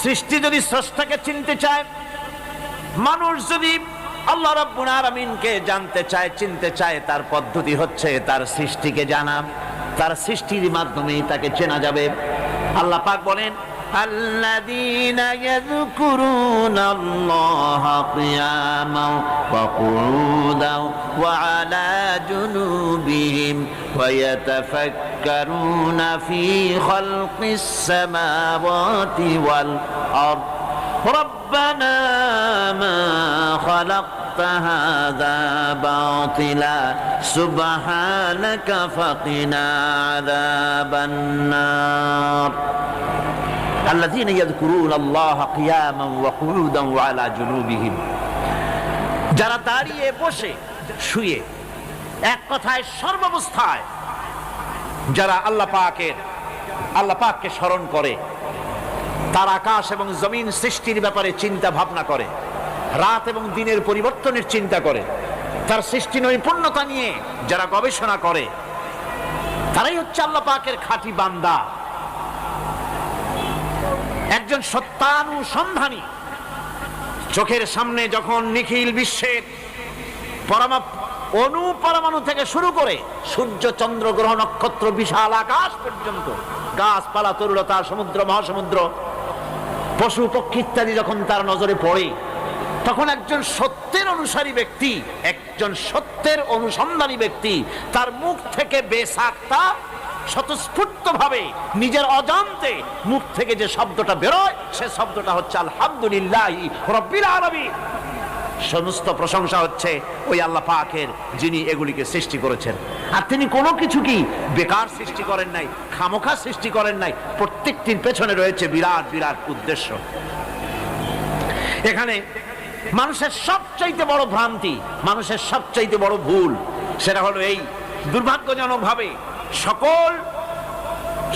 সৃষ্টি যদি স্রষ্টাকে চিনতে চায়, মানুষ যদি আল্লাহ রাব্বুল আলামিনকে জানতে চায়, চিনতে চায়, তার পদ্ধতি হচ্ছে তার সৃষ্টিকে জানা। তার সৃষ্টির মাধ্যমেই তাকে চেনা যাবে। আল্লাহ পাক বলেন, الذين يذكرون الله قياما وقعودا وعلى جنوبهم ويتفكرون في خلق السماوات والأرض ربنا ما خلقت هذا باطلا سبحانك فقنا عذاب النار الذين يذكرون الله قياما وقعودا وعلى جنوبهم, যারা দাঁড়িয়ে বসে শুয়ে এক কথায় সর্বাবস্থায় যারা আল্লাহ পাককে স্মরণ করে, তার আকাশ এবং জমিন সৃষ্টির ব্যাপারে চিন্তা ভাবনা করে, রাত এবং দিনের পরিবর্তনের চিন্তা করে, তার সৃষ্টি নৈপুণ্যতা নিয়ে যারা গবেষণা করে, তারাই হচ্ছে আল্লাহ পাকের খাঁটি বান্দা। একজন সত্যানুসন্ধানী চোখের সামনে যখন নিখিল বিশ্বের পরমাণু থেকে শুরু করে সূর্য, চন্দ্র, গ্রহ, নক্ষত্র, বিশাল আকাশ পর্যন্ত, গাছপালা, তরুলতা, সমুদ্র, মহাসমুদ্র, পশু পক্ষী ইত্যাদি যখন তার নজরে পড়ে, তখন একজন সত্যের অনুসারী ব্যক্তি, একজন সত্যের অনুসন্ধানী ব্যক্তি, তার মুখ থেকে বেসাক্তা স্বতঃস্ফূর্ত ভাবে নিজের অজান্তে মুখ থেকে যে শব্দটা বেরোয়, সে শব্দটা হচ্ছে আলহামদুলিল্লাহি রাব্বিল আলামিন। সমস্ত প্রশংসা হচ্ছে ওই আল্লাহ পাকের, যিনি এগুলিকে সৃষ্টি করেছেন। আর তিনি কোনো কিছু কি বেকার সৃষ্টি করেন নাই, খামোখা সৃষ্টি করেন নাই। প্রত্যেকটির পেছনে রয়েছে বিরাট বিরাট উদ্দেশ্য। এখানে মানুষের সবচাইতে বড় ভ্রান্তি, মানুষের সবচাইতে বড় ভুল, সেটা হলো এই, দুর্ভাগ্যজনক ভাবে সকল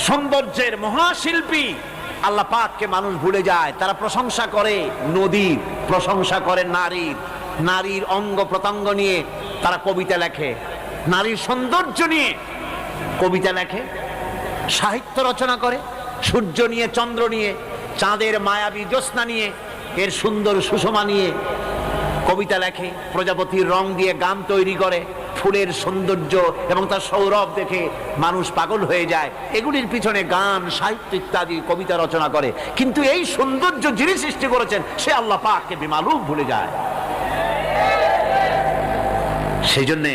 সৌন্দর্যের মহাশিল্পী আল্লাহ পাককে মানুষ ভুলে যায়। তারা প্রশংসা করে নদীর, প্রশংসা করে নারীর, নারীর অঙ্গ প্রত্যঙ্গ নিয়ে তারা কবিতা লেখে, নারীর সৌন্দর্য নিয়ে কবিতা লেখে, সাহিত্য রচনা করে, সূর্য নিয়ে, চন্দ্র নিয়ে, চাঁদের মায়াবী জ্যোৎস্না নিয়ে, এর সুন্দর সুষমা নিয়ে কবিতা লেখে, প্রজাপতির রং দিয়ে গান তৈরি করে, ফুলের সৌন্দর্য এবং তার সৌরভ দেখে মানুষ পাগল হয়ে যায়। এগুলির পিছনে গান, সাহিত্য ইত্যাদি কবিতা রচনা করে, কিন্তু এই সৌন্দর্য যিনি সৃষ্টি করেছেন সে আল্লাহ পাককে বেমালুম ভুলে যায়। সেই জন্যে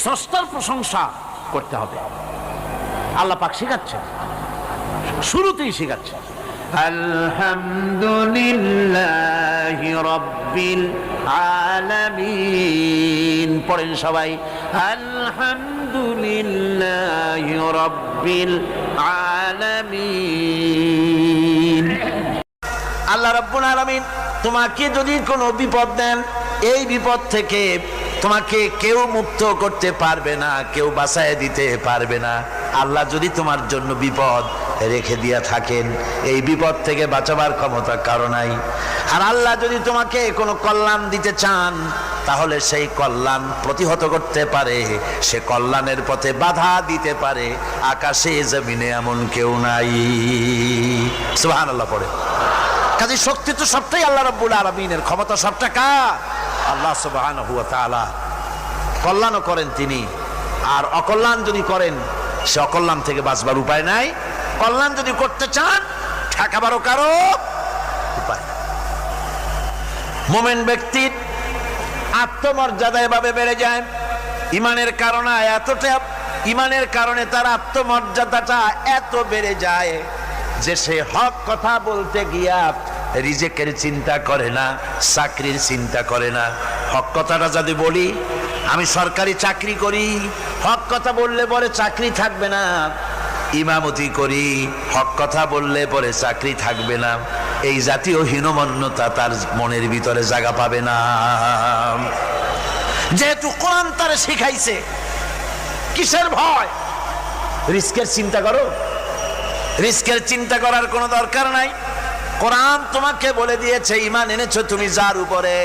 স্রষ্টার প্রশংসা করতে হবে। আল্লাহ পাক শিখাচ্ছেন, শুরুতেই শিখাচ্ছেন, আলহামদুলিল্লাহি রাব্বিল আলামিন। পড়েন সবাই, আলহামদুলিল্লাহি রাব্বিল আলামিন। আল্লাহ রাব্বুল আলামিন তোমাকে যদি কোনো বিপদ দেন, এই বিপদ থেকে তোমাকে কেউ মুক্ত করতে পারবে না, কেউ বাঁচায় দিতে পারবে না। আল্লাহ যদি তোমার জন্য বিপদ রেখে দিয়া থাকেন, এই বিপদ থেকে বাঁচাবার ক্ষমতা কারো নাই। আর আল্লাহ যদি তোমাকে কোনো কল্যাণ দিতে চান, তাহলে সেই কল্যাণ প্রতিহত করতে পারে, সে কল্যাণের পথে বাধা দিতে পারে, আকাশে জমিনে এমন কেউ নাই। সুবহানাল্লাহ পড়ে। কাজে শক্তি তো সবটাই আল্লাহ রাব্বুল আলামিনের, ক্ষমতা সবটা কার? আল্লাহ সুবহানাহু ওয়া তাআলা। কল্যাণও করেন তিনি, আর অকল্যাণ যদি করেন, সে অকল্যাণ থেকে বাঁচবার উপায় নাই। কল্যাণ যদি করতে চান, ঠেকাবারও কারো উপায়। মুমিন ব্যক্তির আত্মমর্যাদা এভাবে বেড়ে যায় ইমানের কারণে, ইমানের কারণে তার আত্মমর্যাদাটা এত বেড়ে যায় যে সে হক কথা বলতে গিয়া রিজেকের চিন্তা করে না, চাকরির চিন্তা করে না। হক কথাটা যদি বলি, আমি সরকারি চাকরি করি, হক কথা বললে পরে চাকরি থাকবে না। ইমামতি করি, হক কথা বললে পরে চাকরি থাকবে না। এই জাতীয় হীনমন্যতা তার মনের ভিতরে জায়গা পাবে না। যেহেতু কোরআন তারে শিখাইছে, কিসের ভয়? রিস্কের চিন্তা করো, রিস্কের চিন্তা করার কোনো দরকার নাই। কোরআন তোমাকে বলে দিয়েছে, ঈমান এনেছো তুমি যার উপরে,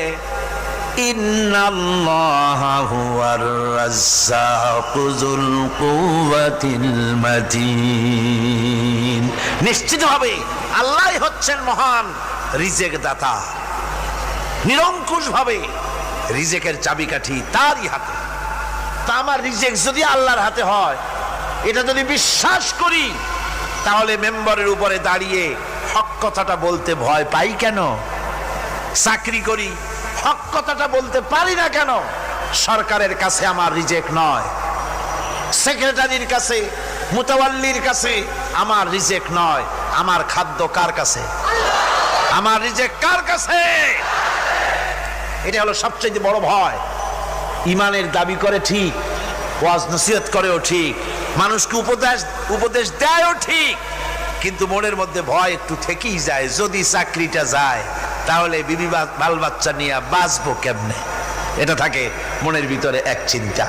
ইন্নাল্লাহা হুয়ার রাজ্জাকু যুল কুওয়াতিল মাতিন। নিশ্চিতভাবে আল্লাহই হচ্ছেন মহান রিজেক দাতা। নিরঙ্কুশ ভাবে রিজেকের চাবিকাঠি তারই হাতে। তা আমার রিজেক যদি আল্লাহর হাতে হয়, এটা যদি বিশ্বাস করি, তাহলে মেম্বারের উপরে দাঁড়িয়ে হক কথাটা বলতে ভয় পাই কেন? চাকরি করি, হক কথাটা বলতে পারি না কেন? সরকারের কাছে আমার রিজেক নয়, সেক্রেটারির কাছে, মুতাওয়াল্লির কাছে আমার রিজেক নয়। আমার খাদ্য কার কাছে? আমার রিজেক কার কাছে? এটা হলো সবচেয়ে বড় ভয়। ইমানের দাবি করে ঠিক, ওয়াজ নসিহত করেও ঠিক, মানুষকে উপদেশ দেয়ও ঠিক, কিন্তু মনের মধ্যে ভয় একটু থেকেই যায়। যদি চাকরিটা যায়, তাহলে বিবি বাল বাচ্চা নিয়ে বাঁচবো কেমনে? এটা থাকে মনের ভিতরে এক চিন্তা।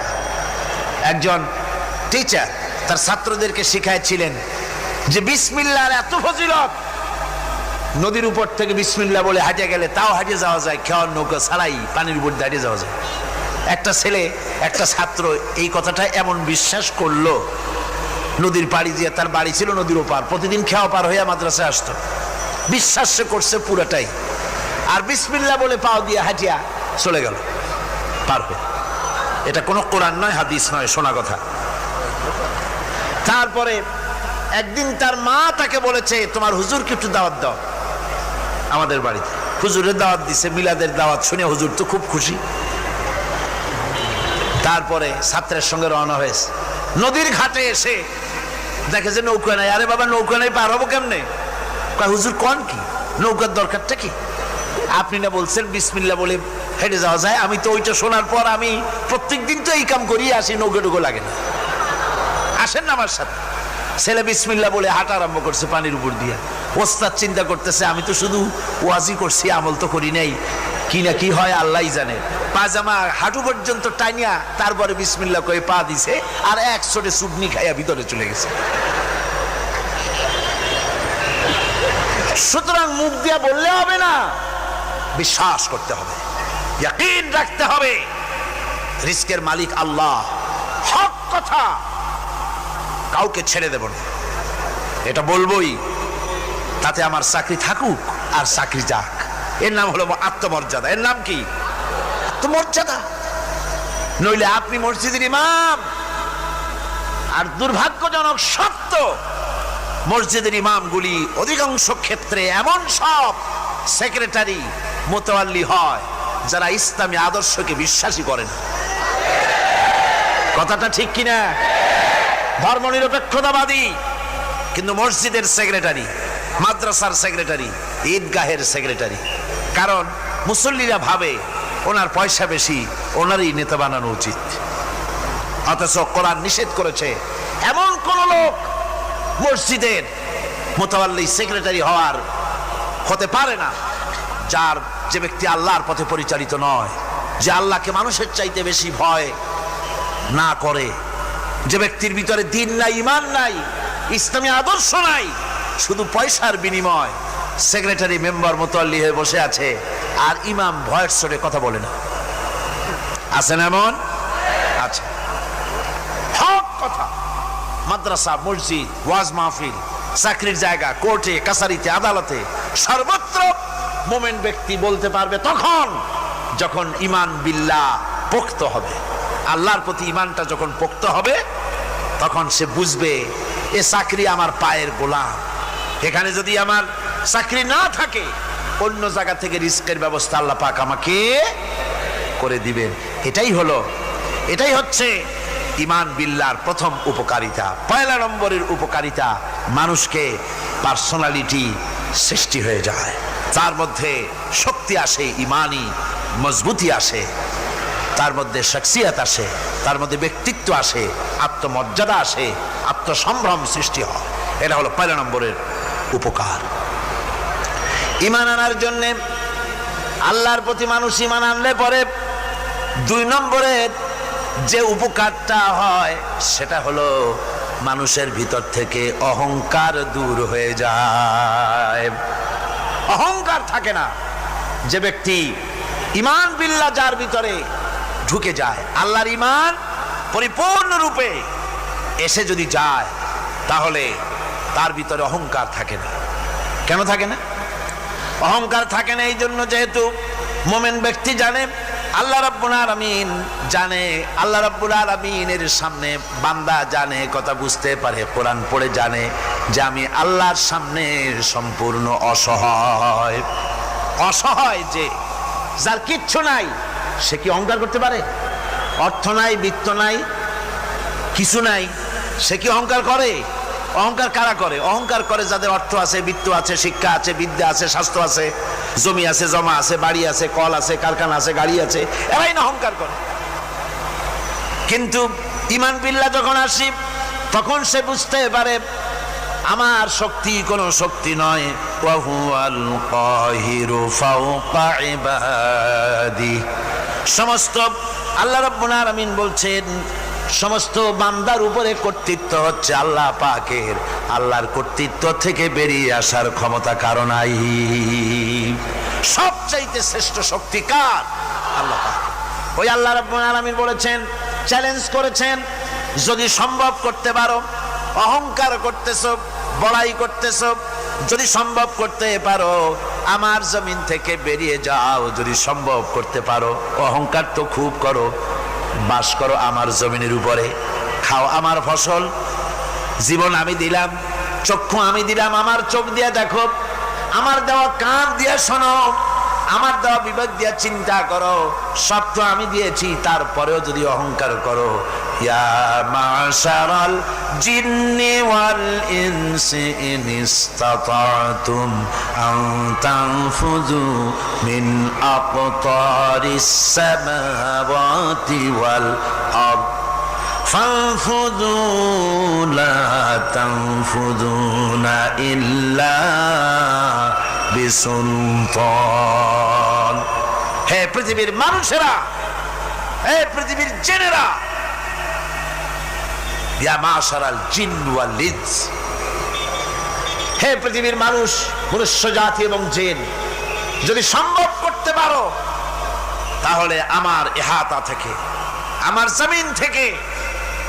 একজন টিচার তার ছাত্রদেরকে শিখাইছিলেন যে বিসমিল্লাহর এত ফজিলত, নদীর উপর থেকে বিসমিল্লাহ বলে হাঁটে গেলে তাও হাঁটে যাওয়া যায়, খেওয়ার নৌকা ছাড়াই পানির উপর হাঁটে যাওয়া যায়। একটা ছেলে, একটা ছাত্র এই কথাটা এমন বিশ্বাস করলো, নদীর পাড়ি দিয়ে, তার বাড়ি ছিল নদীর ওপার, প্রতিদিন খেওয়া পার হইয়া মাদ্রাসায় আসতো। বিশ্বাস সে করছে পুরাটাই, আর বিসমিল্লাহ বলে পাও দিয়ে হাঁটিয়া চলে গেল পার হয়ে। এটা কোনো কোরআন নয়, হাদিস নয়, শোনা কথা। তারপরে একদিন তার মা তাকে বলেছে, তোমার হুজুরকে একটু দাওয়াত দাও আমাদের বাড়িতে। হুজুরের দাওয়াত দিছে, মিলাদের দাওয়াত শুনে হুজুর তো খুব খুশি। তারপরে ছাত্রের সঙ্গে রওনা হয়েছে। নদীর ঘাটে এসে দেখে যে নৌকা নাই। আরে বাবা, নৌকা নাই, পার হবো কেমনে? হুজুর কোন কি, নৌকার দরকারটা কি? আপনি না বলছেন বিসমিল্লাহ বলে হেঁটে যাওয়া যায়? আমি তো ওইটা শোনার পর আমি প্রত্যেক দিন তো এই কাম করিয়ে আসি, নৌকা টুকো লাগে না। আসেন না আমার সাথে। ছেলে বিসমিল্লাহ বলে হাঁটা আরম্ভ করছে পানির উপর দিয়ে। ওস্তাদ চিন্তা করতেছে, আমি তো শুধু ওয়াজি করছি, আমল তো করি নাই, কি না কি হয় আল্লাহই জানে। পাজামা হাঁটু পর্যন্ত টাইনিয়া তারপরে বিসমিল্লাহ কয়ে পা দিছে, আর এক ছোটে চুবনি খাইয়া ভিতরে চলে গেছে। সুতরাং মুখ দিয়া বললে হবে না, বিশ্বাস করতে হবে, ইয়াকিন রাখতে হবে রিস্কের মালিক আল্লাহ। হক কথা কাউকে ছেড়ে দেব না, এটা বলবোই, তাতে আমার চাকরি থাকুক আর চাকরি যাক। এর নাম হলো আত্মমর্যাদা। এর নাম কি? আত্মমর্যাদা। নইলে আপনি মসজিদের ইমাম, আর দুর্ভাগ্যজনক সত্য, মসজিদের ইমামগুলি অধিকাংশ ক্ষেত্রে এমন সব সেক্রেটারি মুতাওয়াল্লি হয় যারা ইসলামী আদর্শকে বিশ্বাসী করে না। কথাটা ঠিক কিনা? ধর্মনিরপেক্ষতাবাদী, কিন্তু মসজিদের সেক্রেটারি, মাদ্রাসার সেক্রেটারি, ঈদগাহের সেক্রেটারি। কারণ মুসল্লিরা ভাবে ওনার পয়সা বেশি, ওনারই নেতা বানানো উচিত। অথচ কোরআন নিষেধ করেছে এমন কোন লোক মসজিদের মুতাওয়াল্লি সেক্রেটারি হতে পারে না যে ব্যক্তি আল্লাহর পথে পরিচালিত নয়, যে আল্লাহকে মানুষের চাইতে বেশি ভয় না করে, যে ব্যক্তির ভিতরে দ্বীন নাই, ঈমান নাই, ইসলামী আদর্শ নাই, শুধু পয়সার বিনিময় সেক্রেটারি মেম্বার মুতাওয়াল্লি হয়ে বসে আছে, আর ইমাম ভয়ের স্বরে কথা বলে না। আছেন এমন? আচ্ছা, হক কথা মাদ্রাসা, মসজিদ, ওয়াজ মাহফিল, চাকরির জায়গা, কোর্টে, কাছারিতে, আদালতে, সর্বত্র মোমেন ব্যক্তি বলতে পারবে তখন যখন ঈমান বিল্লাহ পোক্ত হবে। আল্লাহর প্রতি ঈমানটা যখন পোক্ত হবে, তখন সে বুঝবে এ চাকরি আমার পায়ের গোলাম। এখানে যদি আমার চাকরি না থাকে, অন্য জায়গা থেকে রিস্কের ব্যবস্থা আল্লাহ পাক আমাকে করে দিবেন। এটাই হচ্ছে ঈমান বিল্লাহর প্রথম উপকারিতা। পয়লা নম্বরের উপকারিতা, মানুষকে পার্সোনালিটি সৃষ্টি হয়ে যায়, তার মধ্যে শক্তি আসে, ঈমানি মজবুতি আসে, তার মধ্যে শখসিয়ত আসে, তার মধ্যে ব্যক্তিত্ব আসে, আত্মমর্যাদা আসে, আত্মসম্ভ্রম সৃষ্টি হয়। এটা হলো পয়লা নম্বরের উপকার। ঈমান আনার জন্য আল্লাহর প্রতি মানুষ ঈমান আনলে পরে 2 নম্বরের যে উপকারটা হয় সেটা হলো মানুষের ভিতর থেকে অহংকার দূর হয়ে যায়। অহংকার থাকে না। যে ব্যক্তি ঈমান বিল্লাহ যার ভিতরে ঢুকে যায়, আল্লাহর ঈমান পরিপূর্ণ রূপে এসে যদি যায়, তাহলে তার ভিতরে অহংকার থাকে না। কেন থাকে না? অহংকার থাকে না এই জন্য, যেহেতু মুমিন ব্যক্তি জানে আল্লাহ রাব্বুল আলামিন জানে, আল্লাহ রাব্বুল আলামিনের সামনে বান্দা জানে, কথা বুঝতে পারে, কোরআন পড়ে জানে যে আমি আল্লাহর সামনে সম্পূর্ণ অসহায়। অসহায় যে যার কিচ্ছু নাই, সে কি অহংকার করতে পারে? অর্থ নাই, বিত্ত নাই, কিছু নাই, সে কি অহংকার করে? অহংকার কারা করে? অহংকার করে যাদের অর্থ আছে, বিত্ত আছে, শিক্ষা আছে, বিদ্যা আছে, স্বাস্থ্য আছে, জমি আছে, জমা আছে, বাড়ি আছে, কল আছে, কারখানা আছে, গাড়ি আছে, এরাই না অহংকার করে। কিন্তু ঈমান বিল্লাহ যখন আসি, তখন সে বুঝতে পারে আমার শক্তি কোনো শক্তি নয়। ওয়া হুয়াল কাহিরু ফাওকা ইবাদি। সমস্ত আল্লাহ রাব্বুল আলামিন বলছেন সমস্ত বান্দার উপরে কর্তৃত্ব হচ্ছে আল্লাহ পাকের। আল্লাহর কর্তৃত্ব থেকে বেরিয়ে আসার ক্ষমতা কারো নাই। সবচাইতে শ্রেষ্ঠ শক্তি কার? আল্লাহ পাক। ওই আল্লাহ রাব্বুল আলামিন বলেছেন, চ্যালেঞ্জ করেছেন, যদি সম্ভব করতে পারো, অহংকার করতেছো, বড়াই করতেছো, যদি সম্ভব করতে পারো আমার জমিন থেকে বেরিয়ে যাও। যদি সম্ভব করতে পারো, অহংকার তো খুব করো, বাস করো আমার জমিনের উপরে, খাও আমার ফসল, জীবন আমি দিলাম, চক্ষু আমি দিলাম, আমার চোখ দিয়ে দেখো, আমার দেওয়া কান দিয়ে শোনো, আমার দেওয়া বিবেক দিয়ে চিন্তা করো, সব তো আমি দিয়েছি, তারপরেও যদি অহংকার করো। ইয়া মাশারাল জিন্নি ওয়াল ইনসি ইন ইসতাতাতুম আন তানফুযু মিন আকতারিস সামাওয়াতি ওয়াল আরদ ফানফুযু লা তানফুযুনা ইল্লা বিসুলতান। হে পৃথিবীর মানুষেরা, হে পৃথিবীর জিনেরা, ইয়া মাশারাল জিন ওয়াল ইনস, হে পৃথিবীর মানুষ, মনুষ্য জাতি এবং জিন, যদি সম্ভব করতে পারো তাহলে আমার ইহাতা থেকে, আমার জমিন থেকে,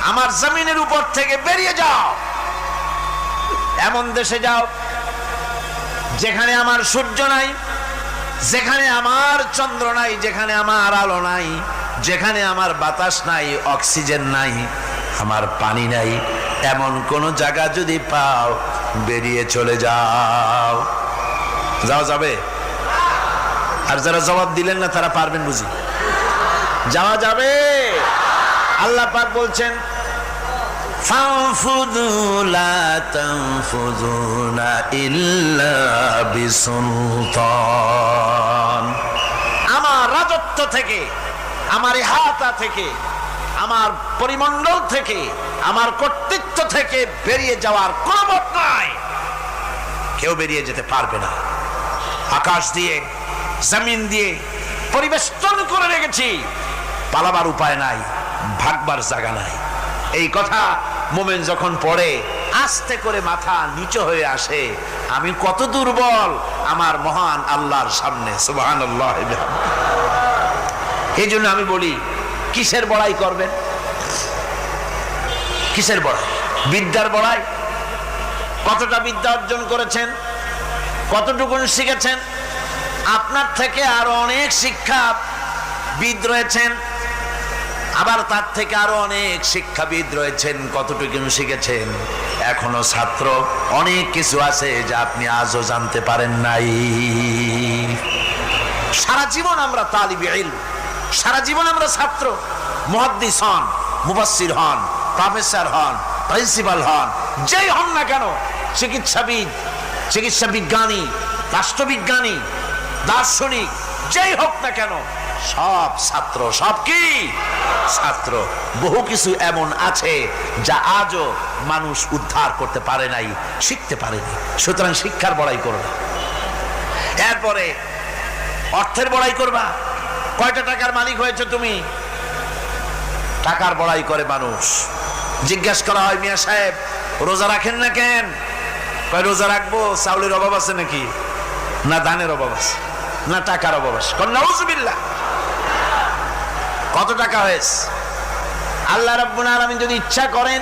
আমার জমিনের উপর থেকে বেরিয়ে যাও। এমন দেশে যাও যেখানে আমার সূর্য নাই, যেখানে আমার চন্দ্র নাই, যেখানে আমার আলো নাই, যেখানে আমার বাতাস নাই, অক্সিজেন নাই, আমার পানি নাই, এমন কোন জায়গা যদি পাও বেরিয়ে চলে যাও। যাওয়া যাবে? আর যারা জবাব দিলেন না তারা পারবেন বুঝি? যাওয়া যাবে। আল্লাহ পাক বলছেন ফানফুযু লা তানফুযুনা ইল্লা বিসুলতান। আমার রাজত্ব থেকে, আমার ইহাতা থেকে, আমার পরিমণ্ডল থেকে, আমার কর্তৃত্ব থেকে বেরিয়ে যাওয়ার কোনো পথ নাই। কেউ বেরিয়ে যেতে পারবে না। আকাশ দিয়ে, জমিন দিয়ে পরিবেষ্টন করে রেখেছি, পালাবার উপায় নাই, ভাগবার জায়গা নাই। এই কথা মুমিন যখন পড়ে আস্তে করে মাথা নিচু হয়ে আসে, আমি কত দুর্বল আমার মহান আল্লাহর সামনে। সুবহানাল্লাহ। এই জন্য আমি বলি, কিসের বড়াই করবেন? কিসের বড়াই? বিদ্যার বড়াই। কতটা বিদ্যা অর্জন করেছেন, কতটুকু শিখেছেন? আপনার থেকে আরো অনেক শিক্ষাবিদ রয়েছেন, আবার তার থেকে আরো অনেক শিক্ষাবিদ রয়েছেন, কতটুকু শিখেছেন? এখনো ছাত্র অনেক কিছু আছে যা আপনি আজও জানতে পারেন নাই। সারা জীবন আমরা তালিবে ইলম, সারা জীবন আমরা ছাত্র। মুহাদ্দিস হন, মুফাসসির হন, প্রফেসর হন, প্রিন্সিপাল হন, যেই হন না কেন, চিকিৎসাবিদ, চিকিৎসা বিজ্ঞানী, রাষ্ট্রবিজ্ঞানী, দার্শনিক, যেই হোক না কেন, সব ছাত্র। সব কি? ছাত্র। বহু কিছু এমন আছে যা আজও মানুষ উদ্ধার করতে পারে নাই, শিখতে পারেনি। সুতরাং শিক্ষার বড়াই করো না। এরপরে অর্থের বড়াই করবা। কয়টা টাকার মালিক হয়েছে তুমি? টাকার বড়াই করে মানুষ। জিজ্ঞেস করা হয়, মিয়া সাহেব রোজা রাখেন না কেন? কয় রোজা রাখবো, চাউলের অভাব আছে নাকি? না ধানের অভাব আছে। না টাকার অভাব আছে? নাউজুবিল্লাহ। কত টাকা হয়েছে? আল্লাহ রাব্বুল আলামিন যদি ইচ্ছা করেন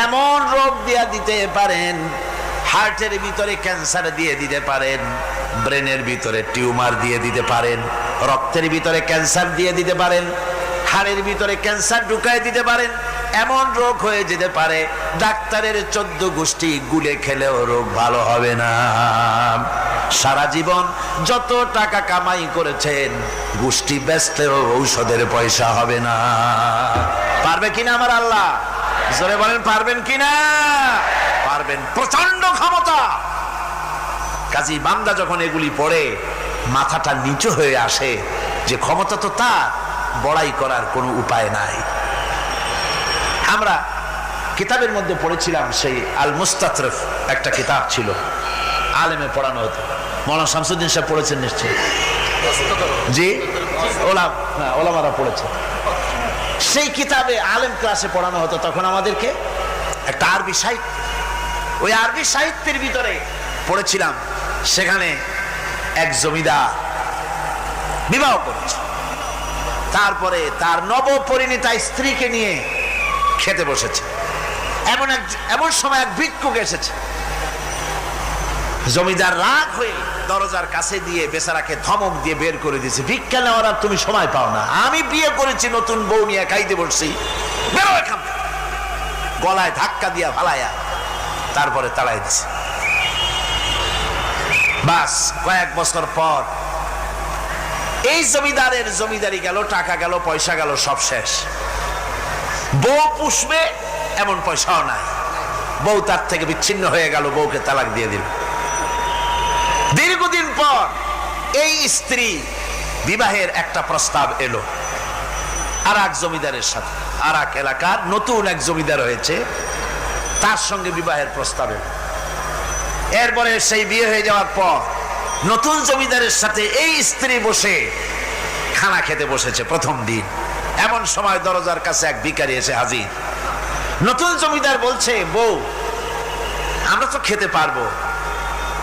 এমন রোগ দিয়া দিতে পারেন, হার্টের ভিতরে ক্যান্সার দিয়ে দিতে পারেন, ব্রেনের ভিতরে টিউমার দিয়ে দিতে পারেন, রক্তের ভিতরে ক্যান্সার দিয়ে দিতে পারেন, হাড়ের ভিতরে ক্যান্সার ঢুকায় দিতে পারেন। এমন রোগ হয়ে যেতে পারে ডাক্তারের 14 গোষ্ঠী গুলে খেলেও রোগ ভালো হবে না। সারা জীবন যত টাকা কামাই করেছেন গোষ্ঠী বেচলেও ঔষধের পয়সা হবে না। পারবে কিনা আমার আল্লাহ? জোরে বলেন পারবেন কিনা? পারবেন, প্রচন্ড ক্ষমতা। কাজী বান্দা যখন এগুলি পড়ে মাথাটা নিচু হয়ে আসে যে ক্ষমতা তো তার, বড়াই করার কোনো উপায় নাই। আমরা কিতাবের মধ্যে পড়েছিলাম, সেই আল মুস্তাতরফ একটা কিতাব ছিল, আলেমে পড়ানো হতো। মৌলানা শামসুদ্দিন সাহেব পড়েছেন নিশ্চয়ই? জি, ওলামারা পড়েছে। সেই কিতাবে আলেম ক্লাসে পড়ানো হতো তখন আমাদেরকে একটা আরবি সাহিত্য। ওই আরবি সাহিত্যের ভিতরে পড়েছিলাম, সেখানে এক জমিদার বিবাহ করেছে, তারপরে তার নবপরিণীতা স্ত্রীকে নিয়ে খেতে বসেছে। এমন সময় এক ভিক্ষুক এসেছে। জমিদার রাগ হয়ে দরজার কাছে দিয়ে বেচারাকে ধমক দিয়ে বের করে দিয়েছে, ভিক্ষা নেওয়ার আর তুমি সময় পাও না, আমি বিয়ে করেছি, নতুন বউ নিয়ে খাইতে বসছি, বেরো এখান থেকে। গলায় ধাক্কা দিয়া ফালাইয়া তারপরে তাড়াই দিছে। বাস কয়েক বছর পর এই জমিদারের জমিদারি গেল, টাকা গেল, পয়সা গেল, সব শেষ। বউ পুষবে এমন পয়সাও নাই, বউ তার থেকে বিচ্ছিন্ন হয়ে গেল, বউকে তালাক দিয়ে দিল। দীর্ঘদিন পর এই স্ত্রী বিবাহের একটা প্রস্তাব এলো আর এক জমিদারের সাথে, আর এক এলাকার নতুন এক জমিদার হয়েছে, তার সঙ্গে বিবাহের প্রস্তাব এলো। এরপরে সেই বিয়ে হয়ে যাওয়ার পর নতুন জমিদারের সাথে এই স্ত্রী বসে খানা খেতে বসেছে প্রথম দিন। এমন সময় দরজার কাছে এক ভিখারি এসে হাজির। নতুন জমিদার বলছে, বউ আমরা তো খেতে পারবো,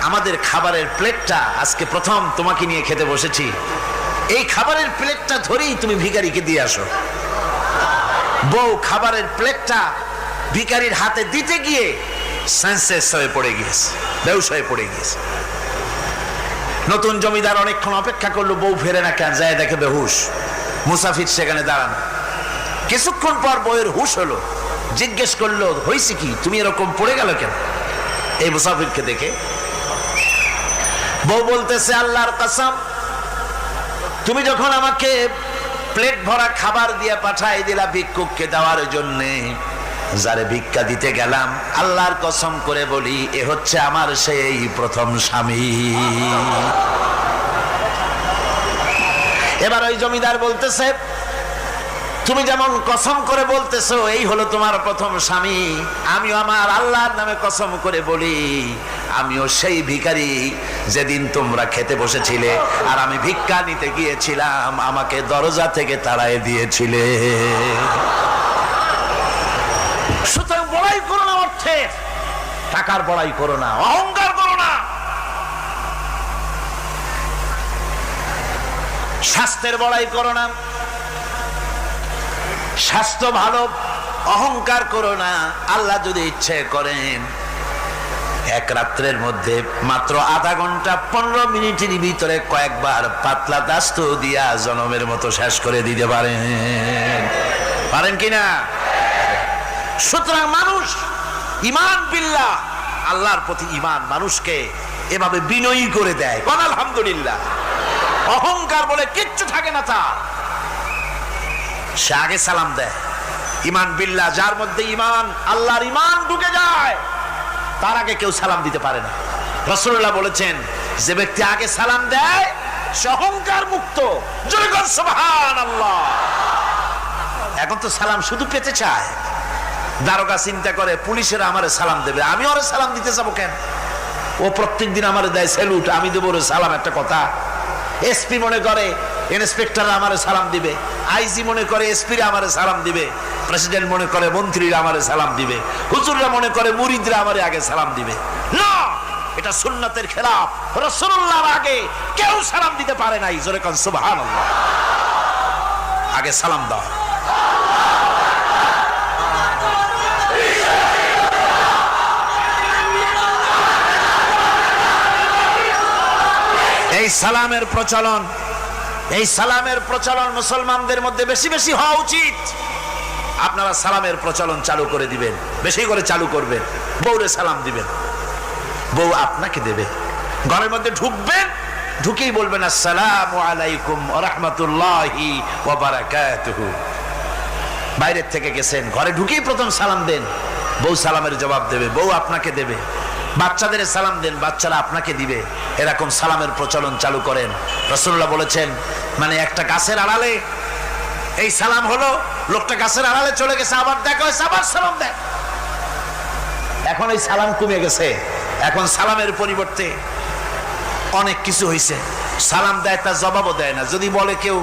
আমাদের খাবারের প্লেটটা আজকে প্রথম তোমাকে নিয়ে খেতে বসেছি, এই খাবারের প্লেটটা ধরেই তুমি ভিখারিকে দিয়ে আসো। বউ খাবারের প্লেটটা ভিখারির হাতে দিতে গিয়ে সেন্সলেস হয়ে পড়ে গিয়েছে, বেহুশ হয়ে পড়ে গিয়েছে। নতুন জমিদার অনেকক্ষণ অপেক্ষা করলো, বউ ফেরে না কেন, যায় দেখে বেহুশ, মুসাফির সেখানে দাঁড়ানো। কিছুক্ষণ পর বউয়ের হুশ হলো, জিজ্ঞেস করলো, হয়েছে কি, তুমি এরকম পড়ে গেল কেন? এই মুসাফিরকে দেখে বউ বলতেছে, আল্লাহর কসম, তুমি যখন আমাকে প্লেট ভরা খাবার দিয়ে পাঠাই দিলা ভিক্ষুককে দেওয়ার জন্যে, যারে ভিক্ষা দিতে গেলাম, আল্লাহর কসম করে বলি এ হচ্ছে আমার সেই প্রথম স্বামী। এবার ওই জমিদার বলতেছে, তুমি যেমন কসম করে বলতেছো এই হলো তোমার প্রথম স্বামী, আমিও আমার আল্লাহর নামে কসম করে বলি আমিও সেই ভিখারি যেদিন তোমরা খেতে বসেছিলে আর আমি ভিক্ষা নিতে গিয়েছিলাম, আমাকে দরজা থেকে তাড়াই দিয়েছিলে। সুতরাং বড়াই করো না, অর্থের টাকার বড়াই করো না, অহংকার করো না। স্বাস্থ্যের বড়াই করো না, স্বাস্থ্য ভালো, অহংকার করো না। আল্লাহ যদি ইচ্ছে করেন এক রাত্রের মধ্যে মাত্র আধা ঘন্টা 15 মিনিটের ভিতরে কয়েকবার পাতলা দাস্ত দিয়া জনমের মতো শেষ করে দিতে পারেন, পারেন কিনা? সুতরাং মানুষ ঈমান বিল্লাহ, আল্লাহর প্রতি ঈমান মানুষকে এভাবে বিনয়ী করে দেয়। কোন আলহামদুলিল্লাহ। অহংকার বলে কিচ্ছু থাকে না তার, সে আগে সালাম দেয়। ঈমান বিল্লাহ, যার মধ্যে ঈমান, আল্লাহর ঈমান ঢুকে যায়, তার আগে কেউ সালাম দিতে পারে না। রাসূলুল্লাহ বলেছেন, যে ব্যক্তি আগে সালাম দেয় সে অহংকার মুক্ত। জোরে বল সুবহানাল্লাহ। এখন তো সালাম শুধু পেতে চায়। দারোগা চিন্তা করে পুলিশের আমারে সালাম দেবে, আমি ওরে সালাম দিতে যাবো কেন? ও প্রত্যেক দিন আমারে দেয় স্যালুট, আমি দেবো ওরে সালাম, একটা কথা। এসপি মনে করে ইন্সপেক্টর আমারে সালাম দিবে, আইজি মনে করে এসপিরা আমারে সালাম দিবে, প্রেসিডেন্ট মনে করে মন্ত্রীরা আমারে সালাম দিবে, হুজুররা মনে করে মুরিদরা আমারে আগে সালাম দিবে। না, এটা সুন্নতের খেলাফ। রাসূলুল্লাহর আগে কেউ সালাম দিতে পারে নাই। জোরে কোন সুবহানাল্লাহ। আগে সালাম দাও। এই সালামের প্রচলন মুসলমানদের মধ্যে বেশি বেশি হওয়া উচিত। আপনারা সালামের প্রচলন চালু করে দিবেন, বেশি করে চালু করবেন। বউরে সালাম দিবেন, বউ আপনাকে দেবে। ঘরের মধ্যে ঢুকবেন, ঢুকেই বলবেন আসসালামু আলাইকুম ওয়া রাহমাতুল্লাহি ওয়া বারাকাতুহু। বাইরের থেকে গেছেন, ঘরে ঢুকেই প্রথম সালাম দেন, বউ সালামের জবাব দেবে, বউ আপনাকে দেবে। বাচ্চাদের সালাম দেন, বাচ্চারা আপনাকে দিবে। এরকম সালামের প্রচলন চালু করেন। রাসূলুল্লাহ বলেছেন, মানে একটা গাছের আড়ালে এই সালাম হলো, লোকটা গাছের আড়ালে চলে গেছে, আবার দেখা হয়েছে, আবার সালাম দেয়। এখন এই সালাম কমে গেছে। এখন সালামের পরিবর্তে অনেক কিছু হয়েছে। সালাম দেয়, তার জবাবও দেয় না। যদি বলে কেউ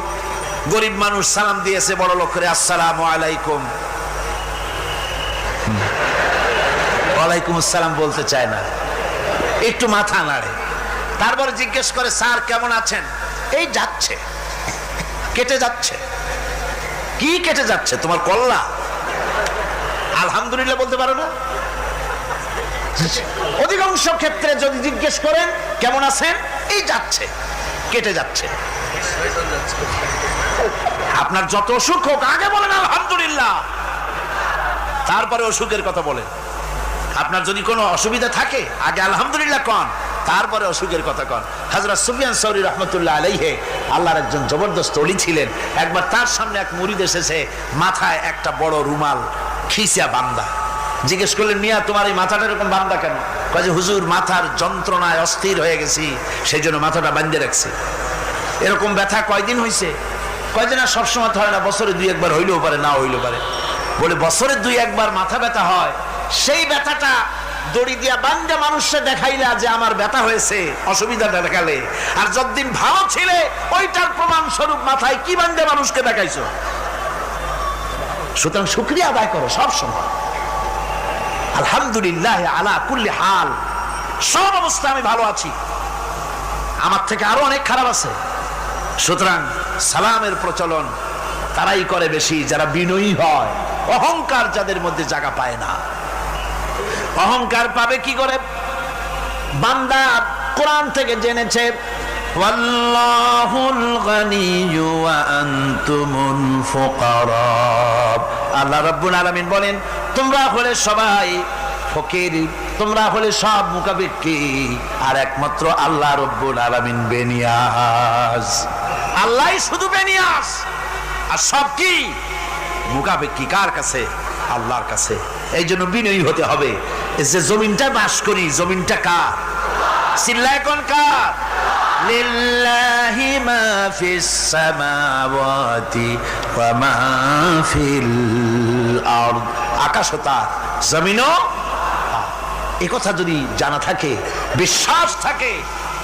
গরিব মানুষ সালাম দিয়েছে বড় লোক করে, আসসালামু আলাইকুম, ওয়ালাইকুম আসসালাম বলতে চায় না, একটু মাথা নাড়ে। তারপর জিজ্ঞেস করে, স্যার কেমন আছেন? এই যাচ্ছে, কেটে যাচ্ছে। কি কেটে যাচ্ছে? তোমার কল্লা? আলহামদুলিল্লাহ বলতে পারো না? অধিকাংশ ক্ষেত্রে যদি জিজ্ঞেস করেন কেমন আছেন, এই যাচ্ছে, কেটে যাচ্ছে। আপনার যত অসুখ হোক আগে বলেন আলহামদুলিল্লাহ, তারপরে অসুখের কথা বলেন। আপনার যদি কোনো অসুবিধা থাকে আগে আলহামদুলিল্লাহ কন, তারপরে অসুখের কথা কন। হযরত সুফিয়ান সাউরি রাহমাতুল্লাহ আলাইহি আল্লাহর একজন জবরদস্ত ওলি ছিলেন। একবার তার সামনে এক মুরিদ এসেছে, মাথায় একটা বড় রুমাল খিসা বান্দা। জিজ্ঞেস করলেন, মিয়া তোমার এই মাথাটা এরকম বান্দা কেন? কয় যে হুজুর, মাথার যন্ত্রণায় অস্থির হয়ে গেছি, সেই জন্য মাথাটা বাঁধে রাখছি। এরকম ব্যথা কয়দিন হয়েছে? কয় যে না, সবসময় হয় না, বছরে 2-1 হইলেও পারে, না হইলেও পারে। বলে বছরে 2-1 মাথা ব্যথা হয়, সেই ব্যথাটা দড়ি দিয়া বান্দা মানুষে দেখাইলা যে আমার ব্যথা হয়েছে, অসুবিধাটা দেখালে, আর যতদিন ভালো ছিলে ওইটার প্রমাণ স্বরূপ মাথায় কি বান্দা মানুষকে দেখাইছো। সুতরাং শুকরিয়া আদায় করো সব সময়। আলহামদুলিল্লাহ আলা কুল্লি হাল, সব অবস্থা আমি ভালো আছি, আমার থেকে আরো অনেক খারাপ আছে। সুতরাং সালামের প্রচলন তারাই করে বেশি যারা বিনয়ী হয়। অহংকার যাদের মধ্যে জায়গা পায় না। অহংকার পাবে কি করে? বান্দা কোরআন থেকে জেনেছে, ওয়াল্লাহুল গানিয়্যু ওয়া আনতুমুল ফুকারা। আল্লাহ রাব্বুল আলামিন বলেন, তোমরা হলে সবাই ফকির, তোমরা হলে সব মুখাপেক্ষী, আর একমাত্র আল্লাহ রাব্বুল আলামিন বেনিয়াজ। আল্লাহই শুধু বেনিয়াজ, আর সব কি মুখাপেক্ষী। কার কাছে? আল্লাহর কাছে। এই জন্য বিনয়ী হতে হবে। যে জমিনটা বাস করি, জমিনটা কার? চিল্লায় কোন কার? লিল্লাহি মা ফিস সামাওয়াতি ওয়া মা ফিল আরদ। আকাশও তার, জমিনও। এই কথা যদি জানা থাকে, বিশ্বাস থাকে,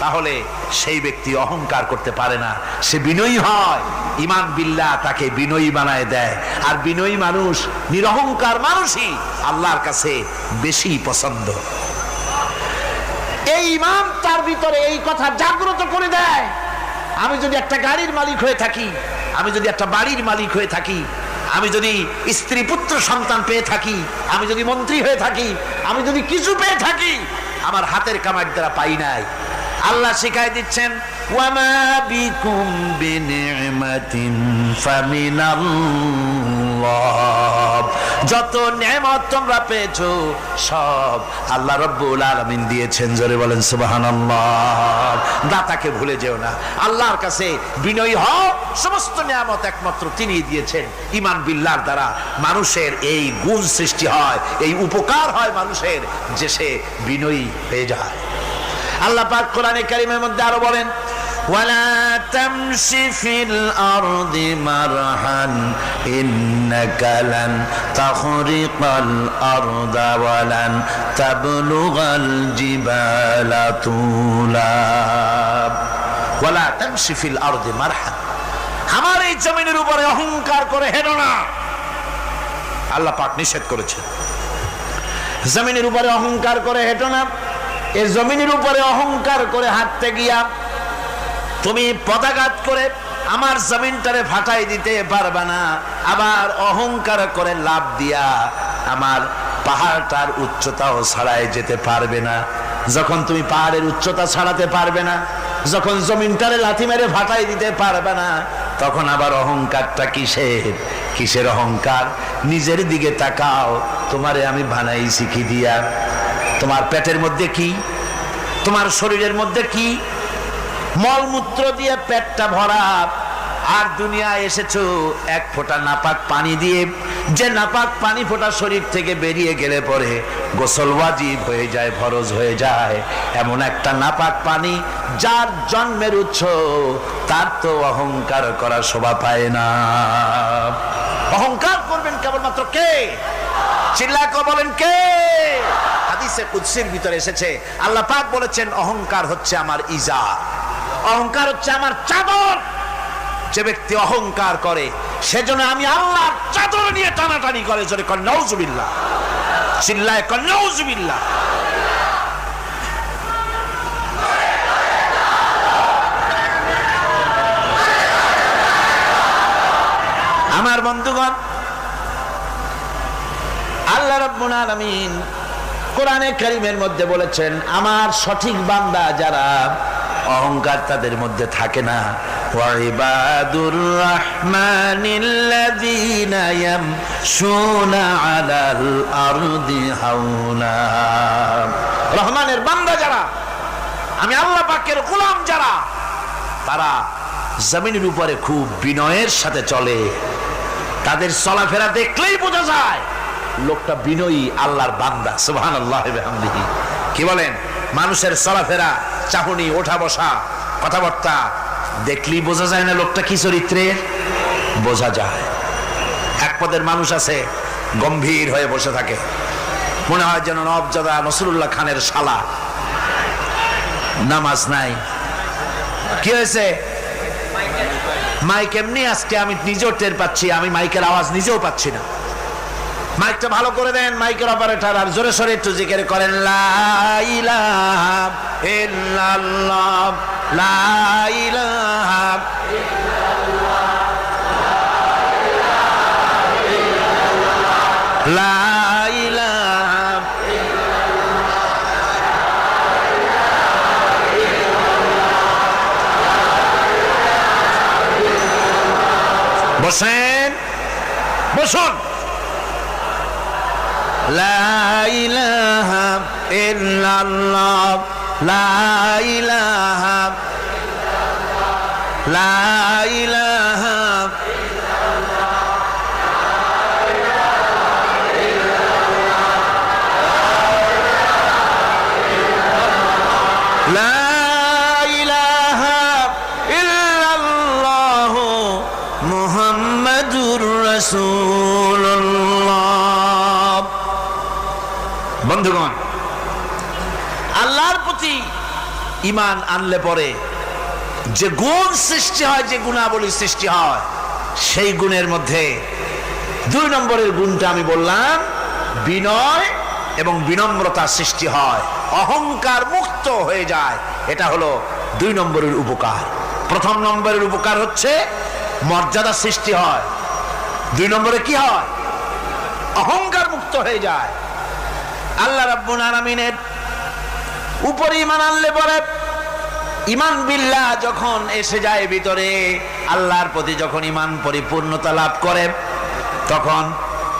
তাহলে সেই ব্যক্তি অহংকার করতে পারে না, সে বিনয়ী হয়। ঈমান বিল্লাহ তাকে বিনয়ী বানায় দেয়। আর বিনয়ী মানুষ, নিরহংকার মানুষই আল্লাহর কাছে বেশি পছন্দ। এই ঈমান তার ভিতরে এই কথা জাগ্রত করে দেয়। আমি যদি একটা গাড়ির মালিক হয়ে থাকি, আমি যদি একটা বাড়ির মালিক হয়ে থাকি, আমি যদি স্ত্রী পুত্র সন্তান পেয়ে থাকি, আমি যদি মন্ত্রী হয়ে থাকি, আমি যদি কিছু পেয়ে থাকি, আমার হাতের কামাই দ্বারা পাই নাই। আল্লাহ শিখাই দিচ্ছেন, ওয়ামা বিকুম বিনিমাতিন ফামিনাল্লাহ। যত নেয়ামত তোমরা পেয়েছো সব আল্লাহ রাব্বুল আলামিন দিয়েছেন। জোরে বলেন সুবহানাল্লাহ। দাতাকে ভুলে যেও না, আল্লাহর কাছে বিনয়ী হও। সমস্ত নেয়ামত একমাত্র তিনি দিয়েছেন। ঈমান বিল্লাহর দ্বারা মানুষের এই গুণ সৃষ্টি হয়, এই উপকার হয় মানুষের, যে সে বিনয়ী হয়ে যায়। আল্লাহ পাক কোরআনে কারীমের মধ্যে আরো বলেন, ওয়ালা তামশি ফিল আরদি মারহান ইন্নাকা লান তাখরিকাল আরদা ওয়ালান তাবলুগাল জিবালা তুলা। ওয়ালা তামশি ফিল আরদি মারহান, আমার এই জমিনের উপরে অহংকার করে হেঁটো না। আল্লাহ পাক নিষেধ করেছেন, জমিনের উপরে অহংকার করে হেঁটো না। এই জমিনের উপরে অহংকার করে হাঁটতে গিয়া তুমি পদাঘাত করে আমার জমিনটারে ফাটাই দিতে পারবে না, আবার অহংকার করে লাভ দিয়া আমার পাহাড়টার উচ্চতাও ছাড়াই যেতে পারবে না। যখন তুমি পাহাড়ের উচ্চতা ছাড়াতে পারবে না, যখন জমিনটারে লাথি মেরে ফাটাই দিতে পারবে না, তখন আবার অহংকারটা কিসের? কিসের অহংকার? নিজের দিকে তাকাও, তোমারে আমি বানাইছি কি দিয়া? তোমার পেটের মধ্যে কি, তোমার শরীরের মধ্যে কি? মলমূত্র দিয়ে পেটটা ভরা, আর দুনিয়ায় এসেছো এক ফোঁটা নাপাক পানি দিয়ে। যে নাপাক পানি ফোঁটা শরীর থেকে বেরিয়ে গেলে পরে গোসল ওয়াজিব হয়ে যায়, ফরজ হয়ে যায়, এমন একটা নাপাক পানি যার জন্মের উৎস, তার তো অহংকার করার শোভা পায় না। অহংকার করবেন কেবলমাত্র কে? চিল্লায় বলেন কে? হাদিসে কুদসির ভিতরে এসেছে, আল্লাহ পাক বলেছেন অহংকার হচ্ছে আমার ইজার, অহংকার হচ্ছে আমার চাদর। যে ব্যক্তি অহংকার করে সেজন্য আমি আল্লাহর চাদর নিয়ে টানাটানি করে। জোরে কর নাউজুবিল্লাহ, চিল্লায় কর নাউজুবিল্লাহ। আমার বন্ধুগণ, আল্লাহ রাব্বুল আলামিন কোরআনে কারীমের মধ্যে বলেছেন, আমার সঠিক বান্দা যারা অহংকার তাদের মধ্যে থাকে না। ওয়াইবাদুর রাহমানিল্লাযীনা ইয়ামশুনা আলাল আরদি হাওনা। রহমানের বান্দা যারা, আমি আল্লাহ পাকের গোলাম যারা, তারা জমিনের উপরে খুব বিনয়ের সাথে চলে। তাদের চলাফেরা দেখলেই বোঝা যায় লোকটা বিনয়ী, আল্লাহর বান্দা। সুবহানাল্লাহি ওয়া বিহামদিহি। কি বলেন? মানুষের চলাফেরা, চাহনি, ওঠা বসা, কথাবার্তা দেখলেই বোঝা যায় না লোকটা কি চরিত্রের? বোঝা যায়। এক পদের মানুষ আছে গম্ভীর হয়ে বসে থাকে, মনে হয় যেন নবজাদা নসরুল্লাহ খানের শালা। নামাজ নাই। কি হয়েছে? মাইক এমনি আজকে আমি নিজেও টের পাচ্ছি, আমি মাইকের আওয়াজ নিজেও পাচ্ছি না। মাইকটা ভালো করে দেন মাইকের অপারেটর, আর জোরে সোরে একটু জিকির করেন লা ইলাহা ইল্লাল্লাহ, লা ইলাহা ইল্লাল্লাহ, লা ইলাহা ইল্লাল্লাহ। বসেন, বসুন। লা ইলাহা ইল্লাল্লাহ, লা ইলাহা ইল্লাল্লাহ, লা ইলাহা ইল্লাল্লাহ, লা ইলাহা ইল্লাল্লাহ মুহাম্মাদুর রাসূলুল্লাহ। বন্ধুগণ, আল্লাহর প্রতি ঈমান আনলে পরে যে গুণ সৃষ্টি হয়, যে গুণাবলী সৃষ্টি হয়, সেই গুণের মধ্যে 2 নম্বরের গুণটা আমি বললাম, বিনয় এবং বিনম্রতা সৃষ্টি হয়, অহংকার মুক্ত হয়ে যায়। এটা হলো 2 নম্বরের উপকার। প্রথম নম্বরের উপকার হচ্ছে মর্যাদা সৃষ্টি হয়। 2 নম্বরে কি হয়? অহংকার মুক্ত হয়ে যায়। আল্লাহ রাব্বুল আলামিনের উপরে ঈমান আনলে পরে, ঈমান বিল্লাহ যখন এসে যায় ভিতরে, আল্লাহর প্রতি যখন ঈমান পরিপূর্ণতা লাভ করে, তখন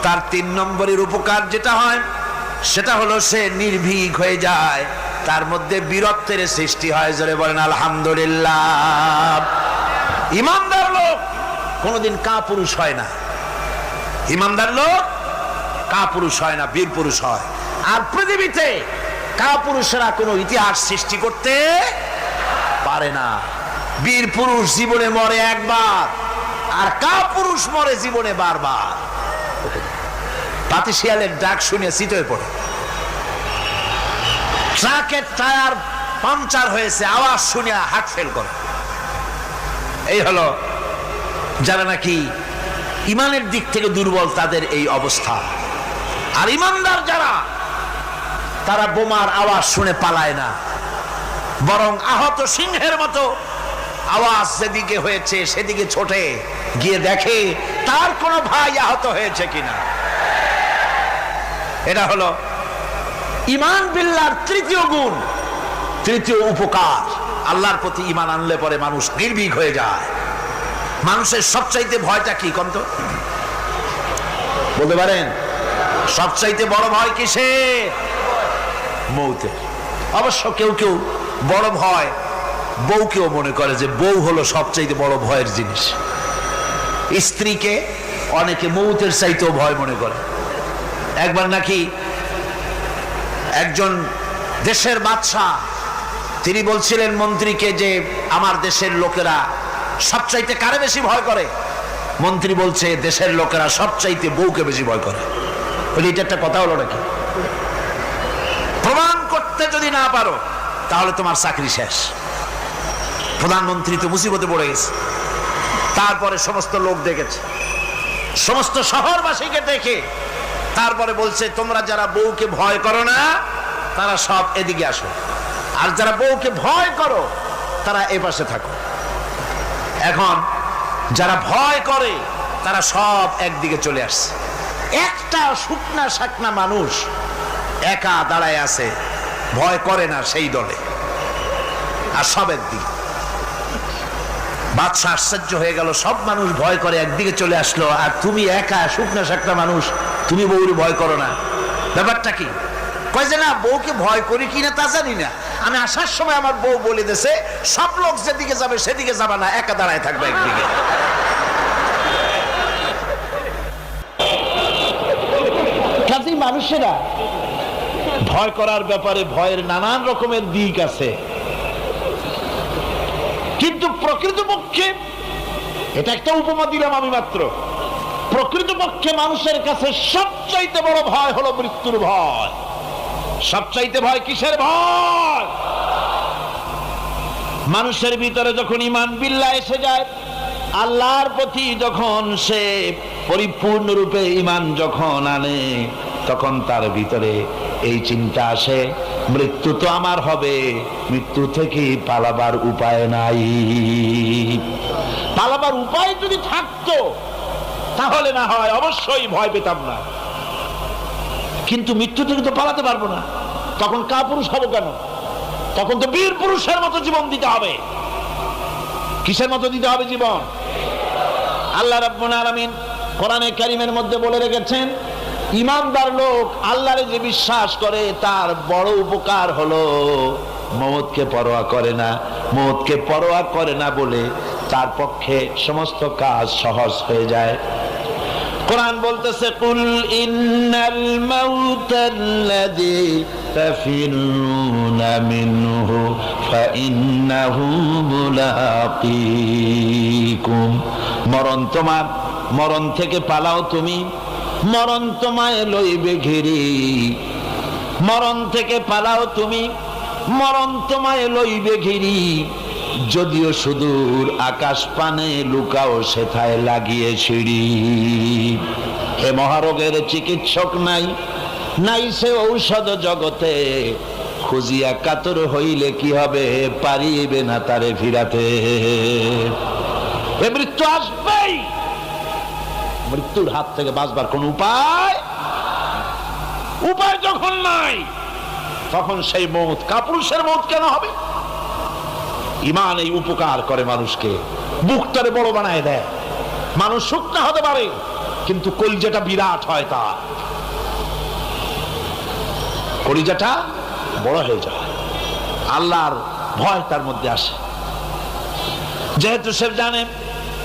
তার 3 নম্বরের উপকার যেটা হয় সেটা হলো সে নির্ভীক হয়ে যায়, তার মধ্যে বীরত্বের সৃষ্টি হয়। জোরে বলেন আলহামদুলিল্লাহ। ঈমানদার লোক কোনোদিন কাপুরুষ হয় না। ঈমানদার লোক কাপুরুষ হয় না, বীর পুরুষ হয়। আর পৃথিবীতে কাপুরুষেরা কোনো ইতিহাস সৃষ্টি করতে পারে না। বীর পুরুষ জীবনে মরে একবার, আর কাপুরুষ মরে জীবনে বারবার। পাতিশিয়ালের ডাক শুনে চিতই পড়ে। ট্রাকের টায়ার পাংচার হয়েছে, আওয়াজ শুনে হার্ট ফেল করে। এই হলো যারা নাকি ঈমানের দিক থেকে দুর্বল, তাদের এই অবস্থা। আর ঈমানদার যারা, তারা বোমার আওয়াজ শুনে পালায় না, বরং আহত সিংহের মতো আওয়াজ যেদিকে হয়েছে সেদিকে ছোটে গিয়ে দেখে তার কোনো ভাই আহত হয়েছে কিনা। এটা হলো ঈমান বিল্লাহর তৃতীয় গুণ, তৃতীয় উপকার। আল্লাহর প্রতি ঈমান আনলে পরে মানুষ নির্ভীক হয়ে যায়। মানুষের সবচাইতে ভয়টা কি কন্ত বলতে পারেন? সবচাইতে বড় ভয় কিসে? মৌতের। অবশ্য কেউ কেউ বড় ভয় বউকেও মনে করে যে বউ হলো সবচাইতে বড় ভয়ের জিনিস। স্ত্রীকে অনেকে মৌতের চাইতেও ভয় মনে করে। একবার নাকি একজন দেশের বাদশাহ তিনি বলছিলেন মন্ত্রীকে যে আমার দেশের লোকেরা সবচাইতে কারে বেশি ভয় করে? মন্ত্রী বলছে দেশের লোকেরা সবচাইতে বউকে বেশি ভয় করে। বলি এটা একটা কথা হলো নাকি? প্রমাণ করতে যদি না পারো তাহলে তোমার চাকরি শেষ। প্রধানমন্ত্রী তো মুসিবতে পড়ে গেছে। তারপরে সমস্ত লোক দেখেছে, সমস্ত শহরবাসীকে দেখে তারপরে বলছে তোমরা যারা বউকে ভয় করো না তারা সব এদিকে আসো, আর যারা বউকে ভয় করো তারা এ পাশে থাকো। এখন যারা ভয় করে তারা সব একদিকে চলে আসছে। একটা শুকনা শাকনা মানুষ একা দাঁড়ায় আছে, ভয় করে না সেই দলে, আর সব একদিকে। বাদশা আশ্চর্য হয়ে গেল, সব মানুষ ভয় করে একদিকে চলে আসলো, আর তুমি একা শুকনা শাকনা মানুষ, তুমি বউরে ভয় করো না, ব্যাপারটা কি? কয় যে না, বউকে ভয় করি কিনা তা জানি না, আমি আসার সময় আমার বউ বলে দিয়েছে সব লোক যেদিকে যাবে সেদিকে যাবে না, একা দাঁড়ায় থাকবে একদিকে। কাজেই মানুষেরা ভয় করার ব্যাপারে ভয়ের নানান রকমের দিক আছে, কিন্তু প্রকৃতপক্ষে এটা একটা উপমা দিলাম আমি মাত্র। প্রকৃতপক্ষে মানুষের কাছে সবচাইতে বড় ভয় হলো মৃত্যুর ভয়। সবচাইতে ভয় কিসের ভয়? মানুষের ভিতরে যখন ঈমান বিল্লাহ এসে যায়, আল্লাহর প্রতি যখন সে পরিপূর্ণরূপে ঈমান যখন আনে, তখন তার ভিতরে এই চিন্তা আসে মৃত্যু তো আমার হবে, মৃত্যু থেকে পালাবার উপায় নাই। পালাবার উপায় যদি থাকতো তাহলে না হয় অবশ্যই ভয় পেতাম না, কিন্তু মৃত্যু থেকে তো পালাতে পারবো না, তখন কাপুরুষ হবো কেন? তখন তো বীর পুরুষের মতো জীবন দিতে হবে। কিসের মতো দিতে হবে জীবন? আল্লাহ রাব্বুল আলামিন কোরআনে কারীমের মধ্যে বলে রেখেছেন, ঈমানদার লোক আল্লাহরে যে বিশ্বাস করে তার বড় উপকার হলো মওতকে পরোয়া করে না। মওতকে পরোয়া করে না বলে তার পক্ষে সমস্ত কাজ সহজ হয়ে যায়। কোরআন বলতেছে, কুল ইন্নাল মাউতাল্লাযী তাফিরুনা মিনহু ফাইন্নাহু মুলাকীকুম। মরণ তোমার, মরণ থেকে পালাও তুমি, মরণ তোমায় লইবে ঘিরি। মরণ থেকে পালাও তুমি, মরণ তোমায় লইবে ঘিরি। যদিও সুদূর আকাশ পানে লুকাও সেথায় লাগিয়ে সিঁড়ি। হে মহারোগের চিকিৎসক নাই, নাই সে ঔষধ জগতে। খুঁজিয়া কাতর হইলে কি হবে, পারিবে না তারে ফিরাতে। এ মৃত্যু আসবেই, মৃত্যুর হাত থেকে বাঁচবার কোন উপায় যখন নাই, তখন সেই মওত কাপুরুষের মওত কেন হবে? ঈমান এই উপকার করে মানুষকে, বুকটারে বড় বানায় দেয়। মানুষ শুকনা হতে পারে কিন্তু কলিজাটা বিরাট হয়, তার কলিজাটা বড় হয়ে যায়। আল্লাহর ভয় তার মধ্যে আসে, যেহেতু সে জানে।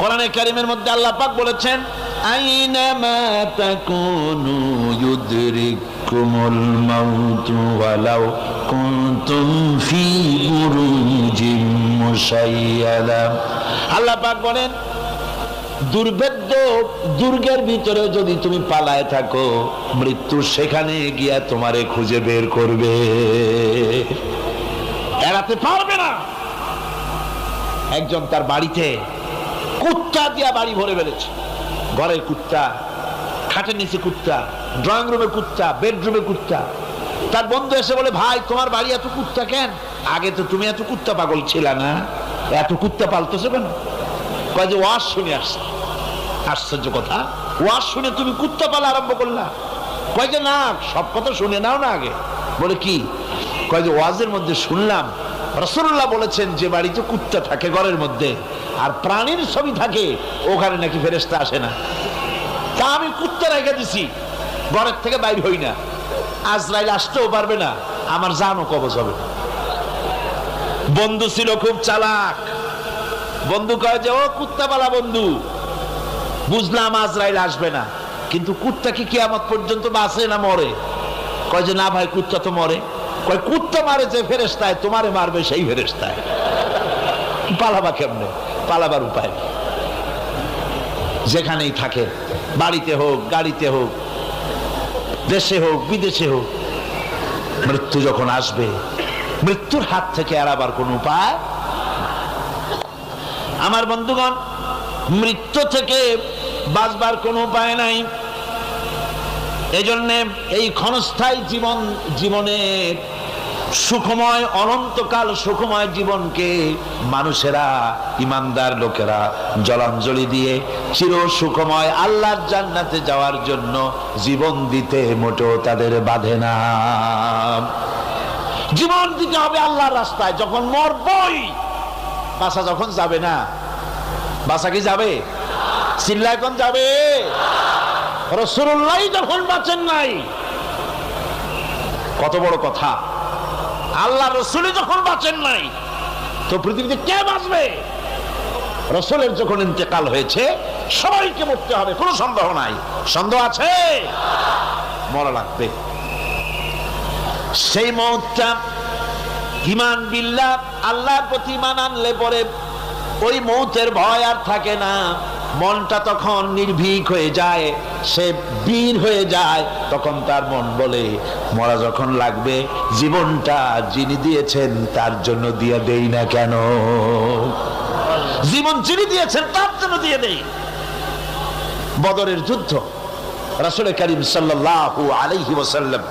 কোরআনে কারীমের মধ্যে আল্লাহ পাক বলেছেন, আইনামা তাকুনু ইউদরিকুমুল মাউতু ওয়ালাউ কুনতুম ফি বুরুজিম মুশাইয়াদা। আল্লাহ পাক বলেন, দুর্ভেদ্য দুর্গের ভিতরে যদি তুমি পালায় থাকো, মৃত্যু সেখানে গিয়া তোমারে খুঁজে বের করবে, এড়াতে পারবে না। একজন তার বাড়িতে কুত্তা দিয়া বাড়ি ভরে ফেলেছে। ঘরের কুত্তা, খাটের নিচে কুত্তা, ড্রয়িং রুমে কুত্তা, বেডরুমে কুত্তা। তার বন্ধু এসে বলে, ভাই তোমার বাড়ি এত কুত্তা কেন? আগে তো তুমি এত কুত্তা পাগল ছিল না, এত কুত্তা পালতেছো কেন? কয় যে ওয়াজ শুনে আসছে। আশ্চর্য কথা, ওয়াজ শুনে তুমি কুত্তা পালা আরম্ভ করলা? কয় যে না, সব কথা শুনে নাও না আগে। বলে কি? কয় যে ওয়াজের মধ্যে শুনলাম রাসূলুল্লাহ বলেছেন যে বাড়িতে কুত্তা থাকে ঘরের মধ্যে আর প্রাণীর ছবি থাকে ওখানে নাকি ফেরেশতা আসে না। তা আমি কুত্তা রেখে দিছি, ঘরের থেকে বাইর হই না, আজরাইল আসতেও পারবে না, আমার জানও কবজ হবে না। বন্ধু ছিল খুব চালাক। বন্ধু কয় যে ও কুত্তাওয়ালা বন্ধু, বুঝলাম আজরাইল আসবে না, কিন্তু কুত্তা কি কিয়ামত পর্যন্ত বাঁচে না মরে? কয় যে না ভাই, কুত্তা তো মরে। কয় কুত্তা মারে যে ফেরেশতায়, তোমারে মারবে সেই ফেরেশতায়। পালাবা কেমনে? পালাবার উপায় নেই। যেখানেই থাকে, বাড়িতে হোক, গাড়িতে হোক, দেশে হোক, বিদেশে হোক, মৃত্যু যখন আসবে, মৃত্যুর হাত থেকে এড়াবার কোন উপায়। আমার বন্ধুগণ, মৃত্যু থেকে বাঁচবার কোন উপায় নাই। এজন্য এই ক্ষণস্থায়ী জীবনের সুখময়, অনন্তকাল সুখময় জীবনকে মানুষেরা, ইমানদার লোকেরা জলাঞ্জলি দিয়ে চির সুখময় আল্লাহর জান্নাতে যাওয়ার জন্য জীবন দিতে মোটেও তাদের বাধে না। জীবন দিতে হবে আল্লাহর রাস্তায়। যখন মরবই, বাসা যখন যাবে না, বাসা কি যাবে? চিল্লায় কোন যাবে? রাসূলুল্লাহ যখন বাঁচেন নাই, কত বড় কথা! আল্লাহ রাসূল যখন বাঁচেন নাই, তো পৃথিবীতে কে বাঁচবে? রাসূলের যখন ইন্তেকাল হয়েছে, সবাইকে মরতে হবে, কোনো সন্দেহ নাই। সন্দেহ আছে? মরা লাগবে। সেই মওতটা ঈমান বিল্লাহ, আল্লাহর প্রতি ঈমান আনলে পরে ওই মওতের ভয় আর থাকে না। মনটা তখন নির্ভীক হয়ে যায়, সে বীর হয়ে যায়। তখন তার মন বলে, মরা যখন লাগবে, জীবনটা যিনি দিয়েছেন তার জন্য দিয়ে দেই না কেন? জীবন যিনি দিয়েছেন তার জন্য দিয়ে দেই। বদরের যুদ্ধ, রাসূল করিম সাল্লাল্লাহু আলাইহি ওয়াসাল্লাম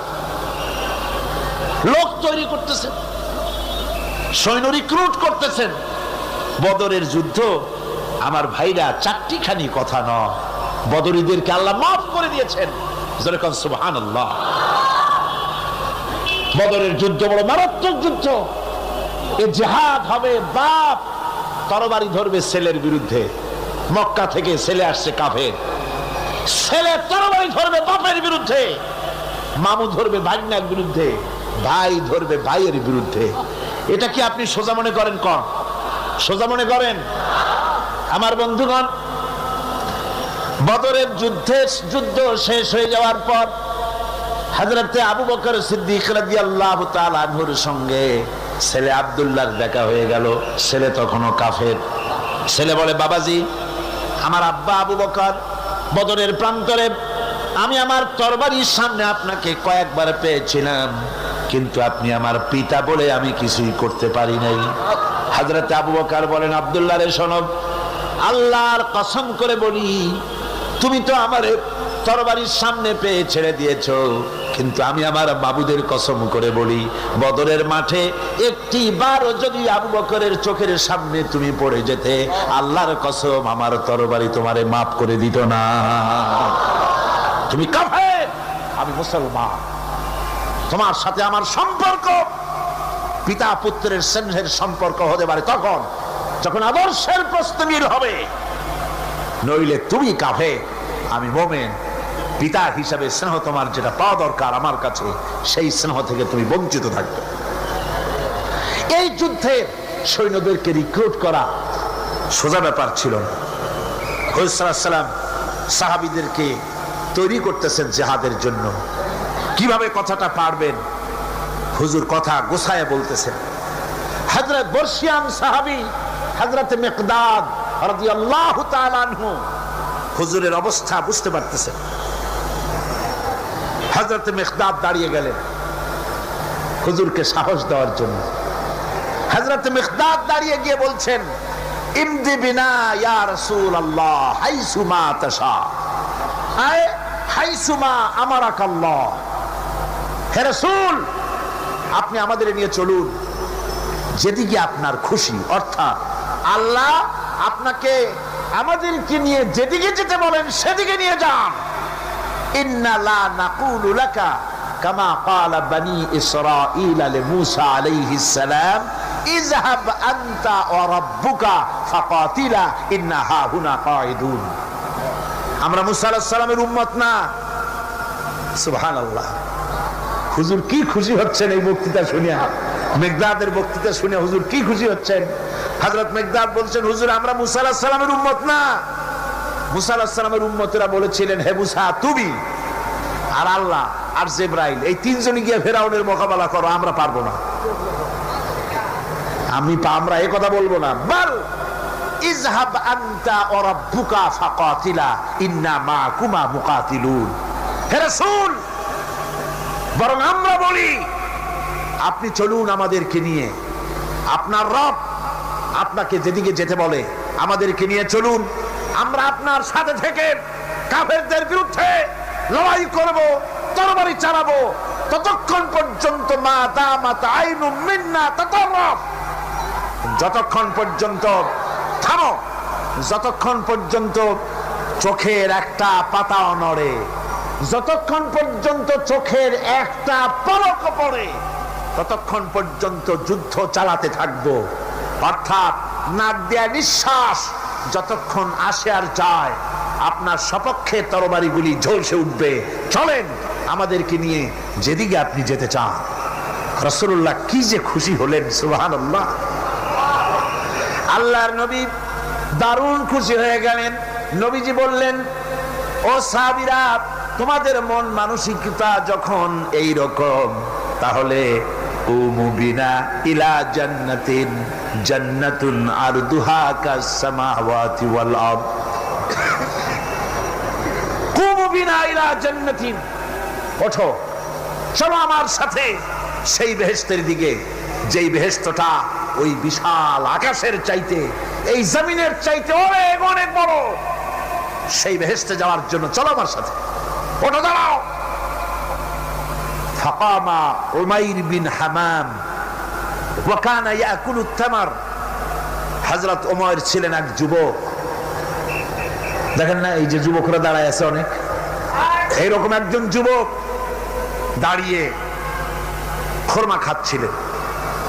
লোক তৈরি করতেছেন, সৈন্য রিক্রুট করতেছেন। বদরের যুদ্ধ, আমার ভাইরা, চারটিখানি কথা নয়, বদরীদেরকে আল্লাহ মাফ করে দিয়েছেন। যেরকম সুবহানাল্লাহ। বদরের যুদ্ধ বড় মারাত্মক যুদ্ধ। এ জিহাদ হবে, বাপ তরবারি ধরবে ছেলের বিরুদ্ধে। মক্কা থেকে ছেলে আসছে কাফের, ছেলে তরবারি ধরবে বাপের বিরুদ্ধে, মামু ধরবে ভাগ্নার বিরুদ্ধে, ভাই ধরবে ভাইয়ের বিরুদ্ধে। এটা কি আপনি সোজা মনে করেন? কোন সোজা মনে করেন? আমার বন্ধুগণ, বদরের যুদ্ধ শেষ হয়ে যাওয়ার পর হযরতে আবু বকর সিদ্দিক রাদিয়াল্লাহু তাআলা আনহুর সঙ্গে ছেলে আব্দুল্লাহর দেখা হয়ে গেল। ছেলে তখনও কাফের। ছেলে বলে, বাবাজি, আমার আব্বা আবু বকর বদরের প্রান্তরে, আমি আমার তরবারির সামনে আপনাকে কয়েকবার পেয়েছিলাম, কিন্তু আপনি আমার পিতা বলে আমি কিছুই করতে পারি নাই। হযরতে আবু বকর বলেন, আব্দুল্লাহ রে শোনো, আল্লাহর কসম করে বলি, তুমি তো আমার তরবারির সামনে পেয়ে ছেড়ে দিয়েছো, কিন্তু আমি আমার মাবুদের কসম করে বলি, বদরের মাঠে একটি বারও যদি আবু বকরের চোখের সামনে তুমি পড়ে যেতে, আল্লাহর কসম আমার তরবারি তোমারে মাফ করে দিত না। তুমি কাফের, আমি মুসলমান। তোমার সাথে আমার সম্পর্ক পিতা পুত্রের স্নেহের সম্পর্ক হতে পারে তখন যখন আদর্শের প্রশ্ন মিল হবে, নইলে তুমি কাফের, আমি মুমিন। পিতা হিসাবে স্নেহ তোমার যেটা পাওয়া দরকার আমার কাছে, সেই স্নেহ থেকে তুমি বঞ্চিত থাকবে। এই যুদ্ধে সৈন্যদেরকে রিক্রুট করা সোজা ব্যাপার ছিল না। হুজুর সাল্লাল্লাহু আলাইহি ওয়াসাল্লাম সাহাবীদেরকে তৈরি করতেছেন জিহাদের জন্য। কিভাবে কথাটা পারবেন, হুজুর কথা গোছায় বলতেছেন। হযরত বর্ষিয়ান সাহাবী হযরত মিকদাদ রাদিয়াল্লাহু তাআলা আনহু হুজুরের অবস্থা বুঝতে পারতেছেন। হযরত মিকদাদ দাঁড়িয়ে গেলেন হুজুরকে সাহস দেওয়ার জন্য। হযরত মিকদাদ দাঁড়িয়ে গিয়ে বলছেন, ইমদি বিনা ইয়া রাসূলুল্লাহ হাইসুমা তাশা, হাইসুমা আমারাকাল্লাহ। হে রাসূল, আপনি আমাদের নিয়ে চলুন যেদিকে আপনার খুশি, অর্থাৎ আল্লাহ আপনাকে আমাদেরকে নিয়ে যেদিকে যেতে বলেন সেদিকে নিয়ে যান। ইন্না লা নাকুলু লাকা কামা ক্বালা বনি ইসরাঈল লিমূসা আলাইহিস সালাম ইযহাব আনতা ওয়া রাব্বুকা ফাকাতিলা ইন্না হাহুনা কাঈদুন। আমরা মুসা আলাইহিস সালামের উম্মত না। সুবহানাল্লাহ। হুজুর কি খুশি হচ্ছেন এই বক্তৃতা শুনে, মিকদাদের বক্তৃতা শুনে হুজুর কি খুশি হচ্ছেন। হযরত মিকদাদ বলছেন, হুজুর আমরা মুসা আলাইহিস সালামের উম্মত না। মুসা আলাইহিস সালামের উম্মতেরা বলেছিলেন, হে মুসা তুমি আর আল্লাহ আর জিবরাইল এই তিনজনই গিয়ে ফেরাউনের মোকাবেলা করো, আমরা পারবো না। আমরা এই কথা বলবো না। বল ইযহাব আনতা ওয়া রাব্বুকা ফাকাতিলা ইন্না মাআকুমা মুকাতিলুন। হে রাসূল, বরং আমরা বলি আপনি চলুন আমাদেরকে নিয়ে, আপনার রব আপনাকে যেদিকে যেতে বলে আমাদেরকে নিয়ে চলুন, আমরা আপনার সাথে থেকে কাফেরদের বিরুদ্ধে লড়াই করব, তরবারি চালাবো ততক্ষণ পর্যন্ত মা দামাত আইনু মিন্না তাতাররাফ, যতক্ষণ পর্যন্ত থামো, যতক্ষণ পর্যন্ত চোখের একটা পাতাও নড়ে, যতক্ষণ পর্যন্ত চোখের একটা পলক পড়ে ততক্ষণ পর্যন্ত যুদ্ধ চালাতে থাকবো। অর্থাৎ নাক দেয়া নিঃশ্বাস যতক্ষণ আসে আর যায় আপনার সপক্ষে তরবারিগুলি ঝলসে উঠবে। চলেন আমাদেরকে নিয়ে যেদিকে আপনি যেতে চান। রাসূলুল্লাহ কি যে খুশি হলেন, সুবহানাল্লাহ। আল্লাহর নবী দারুণ খুশি হয়ে গেলেন। নবীজি বললেন, ও সাহাবীরা, তোমাদের মন মানসিকতা যখন এই রকম, তাহলে কুমু বিনা ইলা জান্নাতিন জান্নাতুন আরদুহা কাস সামাওয়াতি ওয়াল আরদ। কুমু বিনা ইলা জান্নাতিন, ওঠো চলো আমার সাথে সেই বেহেশতের দিকে, যেই বেহেশতটা ওই বিশাল আকাশের চাইতে, এই জমিনের চাইতে অনেক অনেক বড়। সেই বেহেশতে যাওয়ার জন্য চলো আমার সাথে, ওঠো দাঁড়াও। ফাকামা উমাইর বিন হামাম ওয়া কানা ইয়াকুলু তামার। হযরত উমাইর ছিলেন এক যুবক। দেখেন না এই যে যুবকরা দাঁড়ায় আছে অনেক, এইরকম একজন যুবক দাঁড়িয়ে খোরমা খাচ্ছিলেন।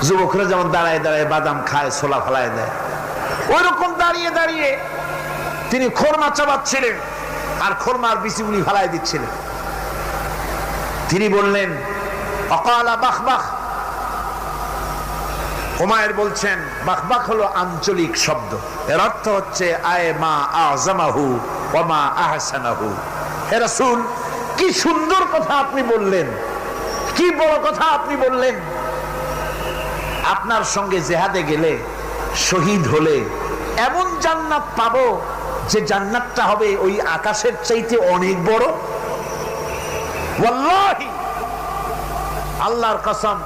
যুবকরা যেমন দাঁড়ায় দাঁড়ায় বাদাম খায়, ছোলা ফলায় দেয়, ওই রকম দাঁড়িয়ে দাঁড়িয়ে তিনি খোরমা চাবাচ্ছিলেন আর খোরমার বিচিগুলি ফেলায় দিচ্ছিলেন। তিনি বললেন, অকালা বাখবাখ। উমাইর বলছেন, বাখবাখ হলো আঞ্চলিক শব্দ, এর অর্থ হচ্ছে আয় মা আযমাহু ওয়া মা আহসানাহু। হে রাসূল, কি সুন্দর কথা আপনি বললেন, কি বড় কথা আপনি বললেন। আপনার সঙ্গে জিহাদে গেলে, শহীদ হলে এমন জান্নাত পাবো যে জান্নাতটা হবে ওই আকাশের চাইতে অনেক বড়। ওয়াল্লাহি, আল্লাহর কসম,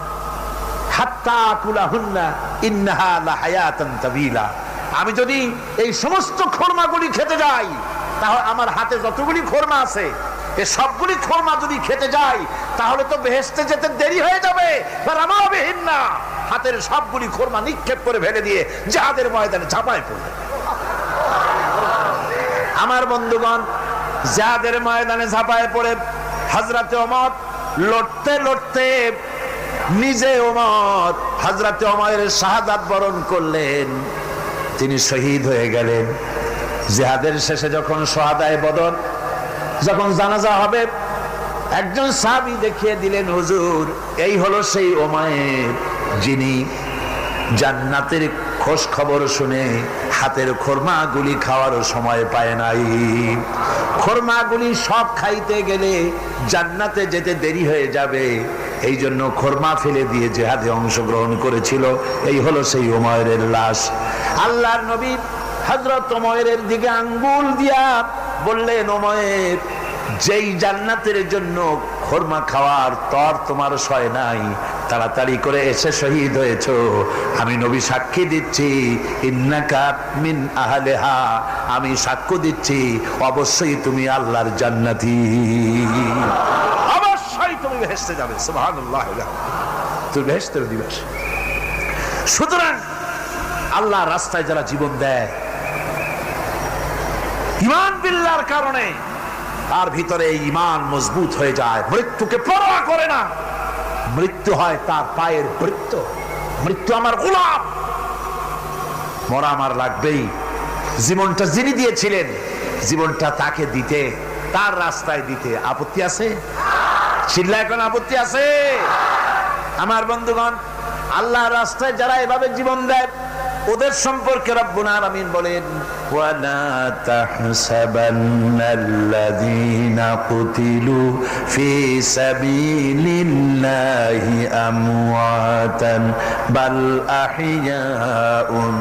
হাত্তা কুলাহুন্না ইন্নাহা লাহায়াতান তাবিলা। আমি যদি এই সমস্ত খোরমাগুলি খেতে যাই, তাহলে আমার হাতে যতগুলি খোরমা আছে এই সবগুলি খোরমা যদি খেতে যাই তাহলে তো বেহেশতে যেতে দেরি হয়ে যাবে। রামাবিহিন্না, হাতের সবগুলি খোরমা নিক্ষেপ করে ফেলে দিয়ে জিহাদের ময়দানে ঝাঁপায় পড়বে। আমার বন্ধুগণ, জিহাদের ময়দানে ঝাঁপায় পড়ে হযরতে ওমর লড়তে লড়তে নিজে ওমর হযরতে ওমরের শাহাদাত বরণ করলেন, তিনি শহীদ হয়ে গেলেন। জিহাদের শেষে যখন শহাদায়ে বদর, যখন জানাজা হবে, একজন সাহাবী দেখিয়ে দিলেন, হুজুর এই হলো সেই ওমর যিনি জান্নাতের খোঁজ খবর শুনে হাতের খোরমাগুলি খাওয়ার সময় পায় নাই। খোরমাগুলি সব খাইতে গেলে জান্নাতে যেতে দেরি হয়ে যাবে, এই জন্য খোরমা ফেলে দিয়ে জিহাদে অংশগ্রহণ করেছিল। এই হলো সেই ওমরের লাশ। আল্লাহর নবী হযরত ওমরের দিকে আঙ্গুল দিয়া বললেন, ওমর, যেই জান্নাতের জন্য খোরমা খাওয়ার তর তোমার সয় নাই, তাড়াতাড়ি করে এসে শহীদ হয়েছো, আমি নবী সাক্ষী দিচ্ছি, ইন্নাকা মিন আহলিহা, আমি সাক্ষ্য দিচ্ছি অবশ্যই তুমি আল্লাহর জান্নাতি, অবশ্যই তুমি বেহেশতে যাবে। সুবহানাল্লাহ, তুই বেহেশতের অধিবাসী। সুতরাং আল্লাহর রাস্তায় যারা জীবন দেয় ঈমান বিল্লাহর কারণে, তার ভিতরে ঈমান মজবুত হয়ে যায়, মৃত্যুকে পরোয়া করে না। মৃত্যু হয় তার পায়ের বৃত্ত। মৃত্যু আমার গোলাম, মরা আমার লাগবেই। জীবনটা যিনি দিয়েছিলেন, জীবনটা তাকে দিতে, তার রাস্তায় দিতে আপত্তি আছে? চিল্লা এখন আপত্তি আছে? আমার বন্ধুগণ, আল্লাহর রাস্তায় যারা এভাবে জীবন দেয়, ওদের সম্পর্কে রব্বুল আলামিন বলেন, ওয়ালা তাহসাবান্নাল্লাযীনা কুতিলু ফি সাবিলিল্লাহি আমওয়াতান বাল আহইয়াউন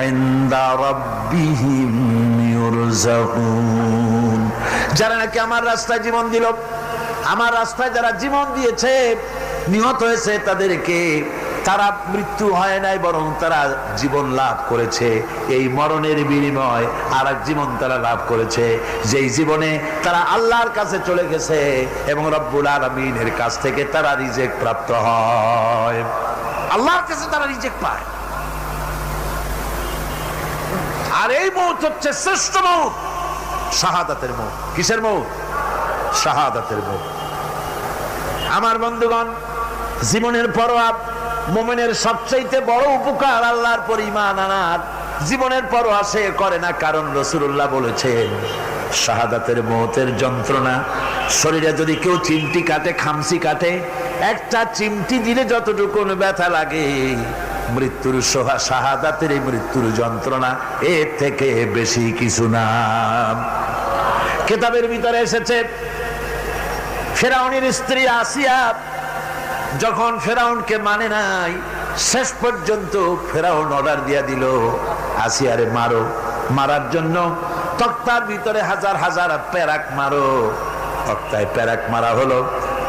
ইনদা রাব্বিহিম ইউরযাকুন। যারা নাকি আমার রাস্তায় জীবন দিল, আমার রাস্তায় যারা জীবন দিয়েছে, নিহত হয়েছে, তাদেরকে তারা মৃত্যু হয় নাই, বরং তারা জীবন লাভ করেছে। এই মরণের বিনিময় আর এক জীবন তারা লাভ করেছে, যেই জীবনে তারা আল্লাহর কাছে চলে গেছে এবং রব্বুল আলামিনের কাছ থেকে তারা রিজেক প্রাপ্ত হয়। আল্লাহর কাছে তারা রিজেক পায়। আর এই মৌত হচ্ছে শ্রেষ্ঠ মৌত, শাহাদাতের মৌত। কিসের মৌত? শাহাদাতের মৌত। আমার বন্ধুগণ, জীবনের পরোয়া মুমিনের সবচেয়ে বড় উপকার আল্লাহর পর ঈমান আনার। জীবনের পরোয়া সে করে না, কারণ রাসূলুল্লাহ বলেছেন শাহাদাতের মৌতের যন্ত্রণা, শরীরে যদি কেউ চিমটি কাটে, খামসি কাটে, একটা চিমটি দিলে যতটুকু ব্যথা লাগে, মৃত্যুর শাহাদাতের এই মৃত্যুর যন্ত্রণা এর থেকে বেশি কিছু না। কিতাবের ভিতরে এসেছে, ফেরাউনের স্ত্রী আসিয়া যখন ফেরাউনকে মানে নাই, শেষ পর্যন্ত ফেরাউন অর্ডার দিয়া দিল, আসিয়ারে মারো। মারার জন্য তক্তার ভিতরে হাজার হাজার প্যারাক মারো। তক্তায় প্যারাক মারা হলো,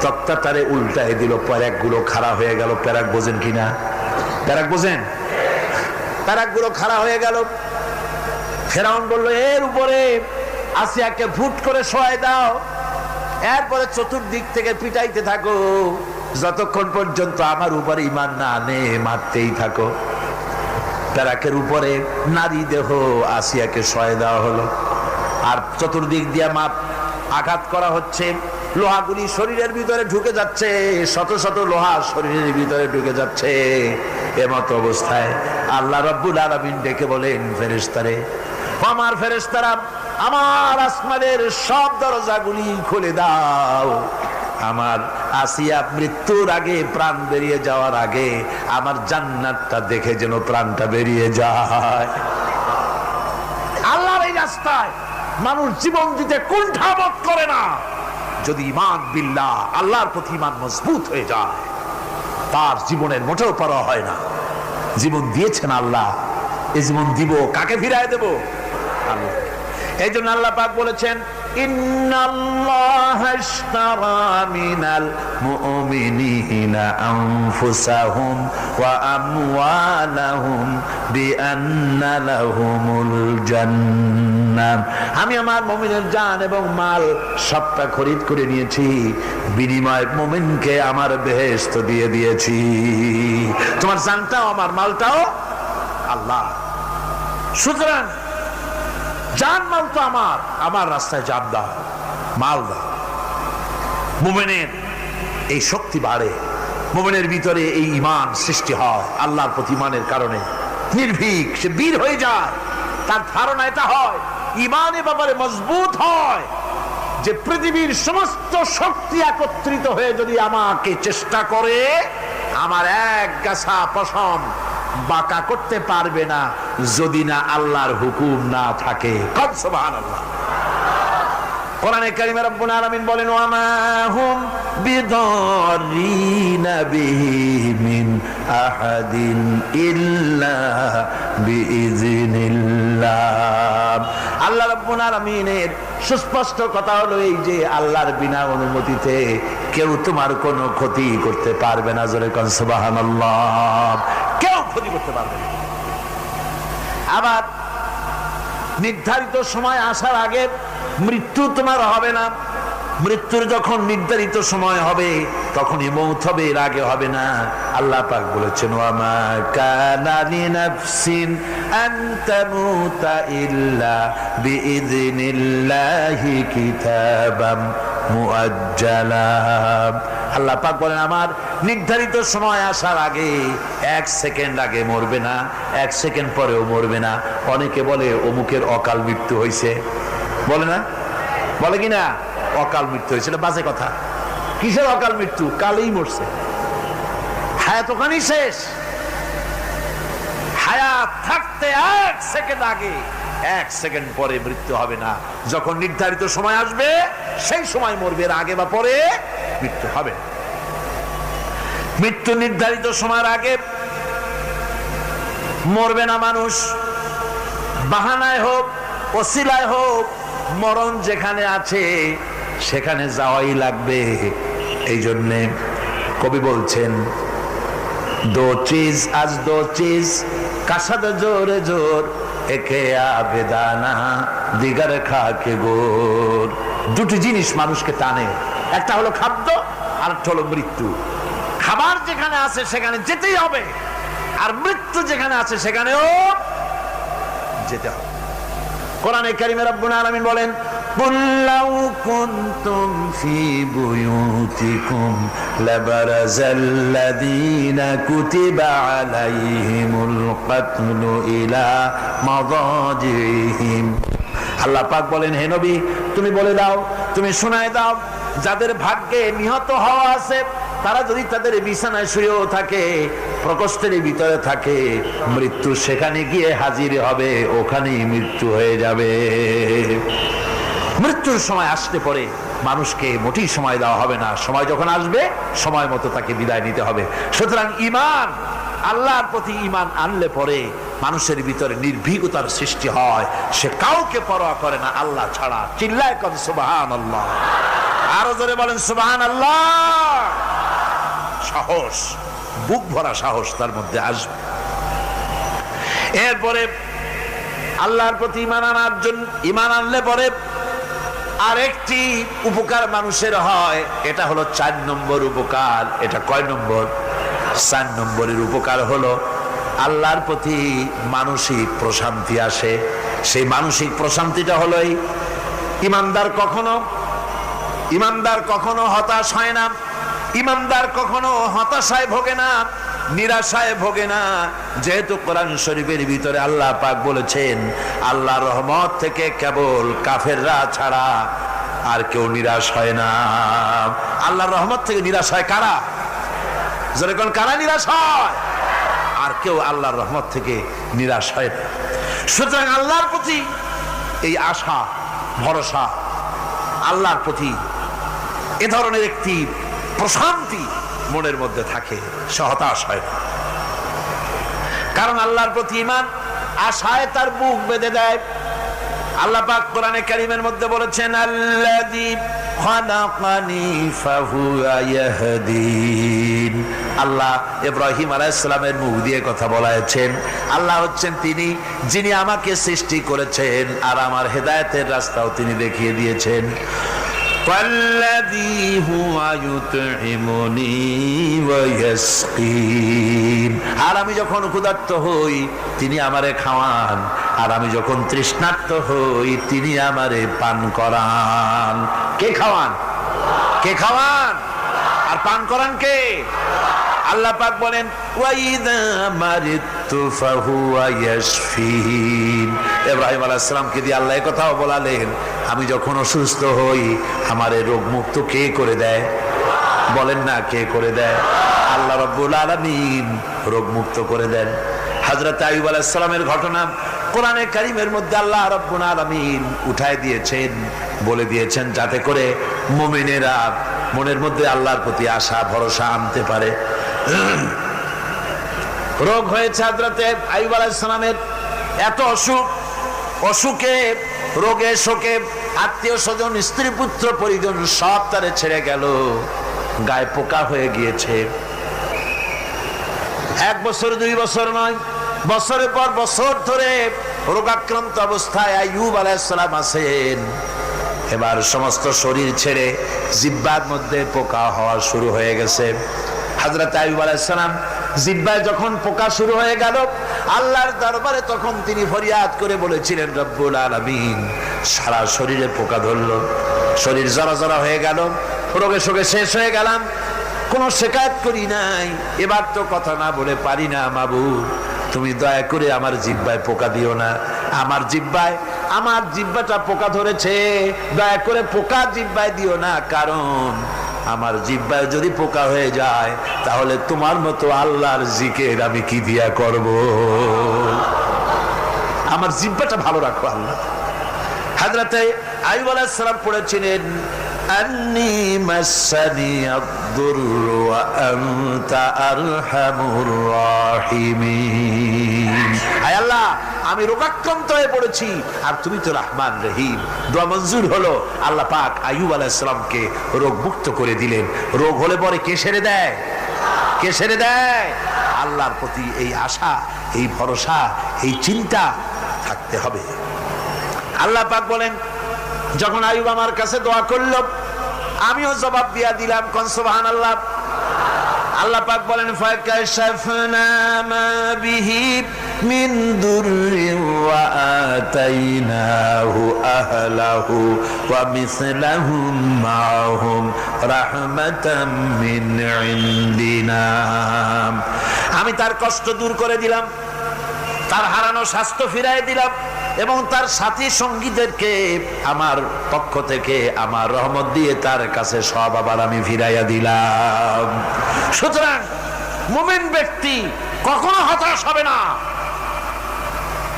তক্তা তারে উল্টায় দিল, প্যারাক গুলো খাড়া হয়ে গেল। প্যারাক বোঝেন কিনা? প্যারাক বোঝেন? প্যারাক গুলো খাড়া হয়ে গেল। ফেরাউন বলল, এর উপরে আসিয়াকে ফুট করে শোয়াই দাও, এরপরে চতুর্দিক থেকে পিটাইতে থাকো, যতক্ষণ পর্যন্ত আমার উপরে ঈমান না আনে মারতেই থাকো। প্যারাকের উপরে নারী দেহ আসিয়াকে শোয়াই দেওয়া হলো, আর চতুর্দিক দিয়ে আঘাত করা হচ্ছে। লোহাগুলি শরীরের ভিতরে ঢুকে যাচ্ছে, শত শত লোহা শরীরের ভিতরে ঢুকে যাচ্ছে। এমত অবস্থায় আল্লাহ রাব্বুল আলামিন ডেকে বলেন, ফেরেশতারে, আমার ফেরেশতারা, আমার আসমানের সব দরজাগুলি খুলে দাও। আমার আসিয়া মৃত্যুর আগে, প্রাণ বেরিয়ে যাওয়ার আগে, আমার জান্নাতটা দেখে যেন প্রাণটা বেরিয়ে যায়। আল্লাহর এই রাস্তায় মানুষ জীবন দিতে কুণ্ঠাবোধ করে না। যদি ঈমান বিল্লাহ, আল্লাহর প্রতি ঈমান মজবুত হয়ে যায়, তার জীবনের মোটেও পরোয়া হয় না। জীবন দিয়েছেন আল্লাহ, এই জীবন দিব, কাকে ফিরায় দেব? আল্লাহ। এই জন্য আল্লাহ পাক বলেছেন, ইন্নাল্লাহা ইশতারা মিনাল মুমিনিনা আনফুসাহুম ওয়া আমওয়ালাহুম বিআন্না লাহুমুল জান্নাহ। আমি আমার মুমিনের জান এবং মাল সবটা খরিদ করে নিয়েছি, বিনিময়ে মুমিনকে আমার বেহেশত দিয়ে দিয়েছি। তোমার জানটাও আমার, মালটাও আল্লাহ। সুতরাং জান মাল তো আমার, আমার রাস্তায় জান দাও, মাল দাও। মুমিনের এই শক্তি বাড়ে, মুমিনের ভিতরে এই ঈমান সৃষ্টি হয় আল্লাহর প্রতি ঈমানের কারণে। নির্ভীক সে বীর হয়ে যায়, তার ধারণা এটা হয়, ঈমানের ব্যাপারে মজবুত হয় যে পৃথিবীর সমস্ত শক্তি একত্রিত হয়ে যদি আমাকে চেষ্টা করে, আমার এক গাছা পশম বাঁকা করতে পারবে না, যদি না আল্লাহর হুকুম না থাকে। সুবহানাল্লাহ। কোরআনে কারিমে রব্বুল আলামিন বলেন, ওয়া মা হুম বিদারিনা বিহি মিন আহাদিন ইল্লা বিইজনিল্লাহ। আল্লাহ রাব্বুল আলামিনের সুস্পষ্ট কথা হলো এই যে আল্লাহর বিনা অনুমতিতে কেউ তোমার কোনো ক্ষতি করতে পারবে না। জোরে কোন সুবহানাল্লাহ। কেউ ক্ষতি করতে পারবে না। আবার নির্ধারিত সময় আসার আগে মৃত্যু তোমার হবে না। মৃত্যুর যখন নির্ধারিত সময় হবে, তখনই মৌত হবে, এর আগে হবে না। আল্লাহ পাক বলেছেন ওয়ামা কানা লিনাফসিন আন তামুতা ইল্লা বিইذনিল্লাহি কিতাবাম মুআজ্জালা। আল্লাহ পাক বলেন আমার নির্ধারিত সময় আসার আগে 1 সেকেন্ড আগে মরবে না, 1 সেকেন্ড পরেও মরবে না। অনেকে বলে অমুকের অকাল মৃত্যু হয়েছে, বলে না, বলে কি না অকাল মৃত্যু হয়েছে, এটা বাজে কথা। কিসের অকাল মৃত্যু? কালেই মরছে, হায়াত ওখানেই শেষ। হায়াত থাকতে 1 সেকেন্ড আগে 1 সেকেন্ড পরে মৃত্যু হবে না। যখন নির্ধারিত সময় আসবে সেই সময় মরবে, এর আগে বা পরে মৃত্যু হবে। মৃত্যু নির্ধারিত সময়ের আগে মরবে না মানুষ, বাহানায় হোক ওসিলায় হোক, মরণ যেখানে আছে সেখানে যাওয়াই লাগবে। এই জন্যে কবি বলছেন দো চিজ আজ দো চিজ কাসাদ জোরে জোর একে আবেদানা দিগার খাকে গোর। দুটি জিনিস মানুষকে টানে, একটা হলো খাদ্য আর একটা হলো মৃত্যু। খাবার যেখানে আছে সেখানে যেতেই হবে, আর মৃত্যু যেখানে আছে সেখানেও যেতে হবে। কোরআনে কারিমে রব্বুল আলামিন বলেন কুল লাউ কুনতুম ফি বুয়ুতিকুম লাবারাযাল্লাযীনা কুতিবা আলাইহিমুল কাতলু ইলা মাদাজিহিম। আল্লাহ পাক বলেন হে নবী তুমি বলে দাও, তুমি শোনায় দাও, যাদের ভাগ্যে নিহত হওয়া আছে তারা যদি তাদের বিছানায় শুয়েও থাকে, প্রকোষ্ঠের ভিতরে থাকে, মৃত্যু সেখানে গিয়ে হাজির হবে, ওখানেই মৃত্যু হয়ে যাবে। মৃত্যুর সময় আসতে পরে মানুষকে মোটেই সময় দেওয়া হবে না, সময় যখন আসবে সময় মতো তাকে বিদায় নিতে হবে। সুতরাং ঈমান, আল্লাহর প্রতি ঈমান আনলে পরে মানুষের ভিতরে নির্ভীকতার সৃষ্টি হয়, সে কাউকে পরোয়া করে না আল্লাহ ছাড়া। চিল্লায় কোন সুবহানাল্লাহ, আরো জোরে বলেন সুবহানাল্লাহ। সাহস, বুক ভরা সাহস তার মধ্যে আসবে। এরপরে আল্লাহর প্রতি ঈমান আনার জন্য, ঈমান আনলে পরে আরেকটি উপকার মানুষের হয়, এটা হলো 4 নম্বর উপকার। এটা কয় নম্বর? 4 নম্বরের উপকার হলো আল্লাহর প্রতি মানসিক প্রশান্তি আসে। সেই মানসিক প্রশান্তিটা হলো ইমানদার কখনো হতাশ হয় না, ইমানদার কখনো হতাশায় ভোগে না, নিরাশায় ভোগে না। যেহেতু কোরআন শরীফের ভিতরে আল্লাহ পাক বলেছেন আল্লাহর রহমত থেকে কেবল কাফেররা ছাড়া আর কেউ নিরাশ হয় না। আল্লাহর রহমত থেকে নিরাশ হয় কারা? যেরকম কারা নিরাশ হয়? আর কেউ আল্লাহর রহমত থেকে নিরাশ হয় না। সুতরাং আল্লাহর প্রতি এই আশা ভরসা, আল্লাহর প্রতি এ ধরনের একটি প্রশান্তি মনের মধ্যে থাকে, সে হতাশ হয় না। কারণ আল্লাহর প্রতি ঈমান আশায় তার বুক বেঁধে দেয়। আল্লাহ পাক কোরআনে কারীমের মধ্যে বলেছেন আল্লাযী খালাকানি ফাহুয়া ইয়াহদিন। আল্লাহ ইব্রাহিম আলাইহিস সালামের মুখ দিয়ে কথা বলেছেন, আল্লাহ হচ্ছেন তিনি যিনি আমাকে সৃষ্টি করেছেন আর আমার হেদায়েতের রাস্তাও তিনি দেখিয়ে দিয়েছেন। ওয়াল্লাযী হুয়া ইউতঈমুনি ওয়া ইয়াসকিন। আর আমি যখন ক্ষুধার্ত হই তিনি আমারে খাওয়ান, আর আমি যখন তৃষ্ণার্ত হই তিনি আমারে পান করান। কে খাওয়ান? কে খাওয়ান আর পান করান কে? আল্লাহ পাক বলেন ওয়াইদা মারিতু ফাহুয়া ইয়াশফিন। ইব্রাহিম আলাইহিস সালামকে দিয়ে আল্লাহ এই কথাও বলালেন, আমি যখন অসুস্থ হই আমারে রোগ মুক্ত কে করে দেয়? বলেন না কে করে দেয়? আল্লাহ রাব্বুল আলামিন রোগ মুক্ত করে দেন। হযরত আইয়ুব আলাইহিস সালামের ঘটনা কোরআনে কারীমের মধ্যে আল্লাহ রাব্বুল আলামিন উঠায় দিয়েছেন, বলে দিয়েছেন যাতে করে মুমিনেরা মনের মধ্যে আল্লাহর প্রতি আশা ভরসা আনতে পারে। রোগ হয়েছে হযরত আইয়ুব আলাইহিস সালামের, এত অসুখ, অসুখে রোগে শোকে আত্মীয় স্বজন স্ত্রী পুত্র পরিজন সব তারে ছেড়ে গেল, গায়ে পোকা হয়ে গিয়েছে। 1 বছর 2 বছর নয়, বছরের পর বছর ধরে রোগাক্রান্ত অবস্থায় আইয়ুব আলাইহিস সালাম আছেন। এবার সমস্ত শরীর ছেড়ে জিহ্বার মধ্যে পোকা হওয়া শুরু হয়ে গেছে। হযরত আইয়ুব আলাইহিস সালাম জিহ্বায় যখন পোকা শুরু হয়ে গেল, আল্লাহর দরবারে তখন তিনি ফরিয়াদ করে বলেছিলেন, রব্বুল আলামিন, সারা শরীরে পোকা ধরলো, শরীর জরা জরা হয়ে গেল, রোগে শোকে শেষ হয়ে গেলাম, কোনো শিকায়ত করি নাই, এবার তো কথা না বলে পারি না মাবুদ, তুমি দয়া করে আমার জিহ্বায় পোকা দিও না, আমার জিহ্বাটা পোকা ধরেছে, দয়া করে পোকা জিহ্বায় দিও না, কারণ আমার জিহ্বায় যদি পোকা হয়ে যায় তাহলে তোমার মতো আল্লাহর জিকির আমি কি দিয়া করব? আমার জিহ্বাটা ভালো রাখো আল্লাহ। হযরতে আইয়ুব আলাইহিস সালাম পড়েছিলেন, আন্নী মাসানি আদ-দুররু ওয়া আনতা আরহামুর রাহিমিন। আয় আল্লাহ, আমি রোগাক্রান্ত হয়ে পড়েছি আর তুমি তো রহমান রহিম। দোয়া মঞ্জুর হলো, আল্লাহ পাক আইয়ুব আলাইহিস সালামকে রোগ মুক্ত করে দিলেন। রোগ হলে পরে কে সেরে দেয়? কে সেরে দেয়? আল্লাহর প্রতি এই আশা, এই ভরসা, এই চিন্তা থাকতে হবে। আল্লাহ পাক বলেন, যখন আইয়ুব আমার কাছে দোয়া করলো আমিও জবাব দিয়া দিলাম, কোন সুবহানাল্লাহ। আল্লাহ পাক বলেন, ফাকাশাফনা মা বিহি মিন দুররিন ওয়া আতাইনাহু আহলাহু ওয়া মিসলাহুম মাআহুম রাহমাতাম মিন ইনদিনা। আমি তার কষ্ট দূর করে দিলাম, তার হারানো স্বাস্থ্য ফিরাই দিলাম এবং তার সাথী সঙ্গীদেরকে আমার পক্ষ থেকে আমার রহমত দিয়ে তার কাছে সব আবার আমি ফিরাইয়া দিলাম। সুতরাং মুমিন ব্যক্তি কখনো হতাশ হবে না।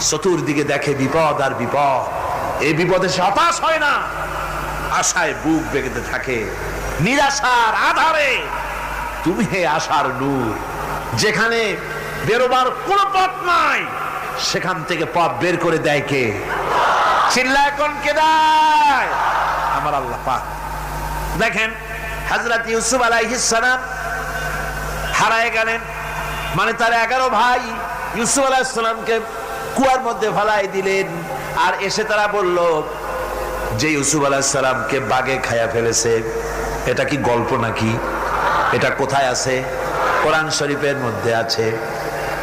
চতুর্দিকে দেখে বিপদ আর বিপদ, এই বিপদে সে হতাশ হয় না, আশায় বুক বেঁধে থাকে। নিরাশার আধারে তুমি হে আশার নূর, যেখানে বেরোবার কোনো পথ নাই সেখান থেকে পথ বের করে দেয় কে? চিল্লায় কোন কে দেয়? আমার আল্লাহ পাক। দেখেন হযরত ইউসুফ আলাইহিস সালাম হারায় গেলেন, মানে তার 11 ভাই ইউসুফ আলাইহিস সালামকে কুয়ার মধ্যে ফেলাই দিলেন, আর এসে তারা বলল যে ইউসুফ আলাইহিস সালামকে বাঘে খায়া ফেলেছে। এটা কি গল্প নাকি? এটা কোথায় আছে? কোরআন শরীফের মধ্যে আছে।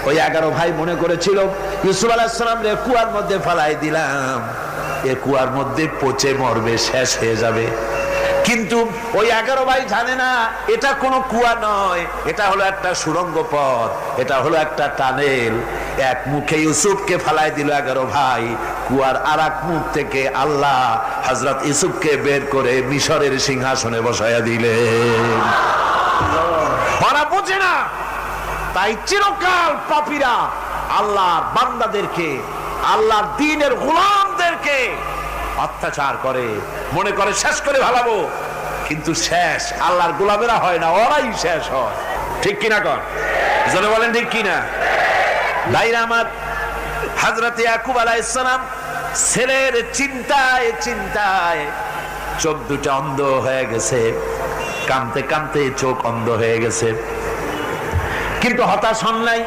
ওই 11 ভাই মনে করেছিল ইউসুফ আলাইহিস সালামকে কুয়ার মধ্যে ফেলাই দিলাম, এ কুয়ার মধ্যে পচে মরবে, শেষ হয়ে যাবে। কিন্তু ওই 11 ভাই জানে না এটা কোনো কুয়া নয়, এটা হলো একটা সুড়ঙ্গ পথ, এটা হলো একটা টানেল। এক মুখে ইউসুফকে ফেলাই দিল 11 ভাই, কুয়ার আরেক মুখ থেকে আল্লাহ হযরত ইউসুফকে বের করে মিশরের সিংহাসনে বসায়া দিলেন। ওরা বোঝে না, তাই চিরকাল পাপীরা আল্লাহর বান্দাদেরকে, আল্লাহর দ্বীনের গোলামদেরকে অত্যাচার করে, মনে করে শেষ করে ভালাবো, কিন্তু শেষ আল্লাহর গোলামেরা হয় না, ওরাই শেষ হয়। ঠিক কিনা কর? জনে বলেন ঠিক কিনা? ভাইরা আমার, হযরত ইয়াকুব আলাইহিস সালাম ছেলের চিন্তায় চিন্তায় চোখ দুটো অন্ধ হয়ে গেছে, কাঁদতে কাঁদতে চোখ অন্ধ হয়ে গেছে। কিন্তু হতাশ হন নাই,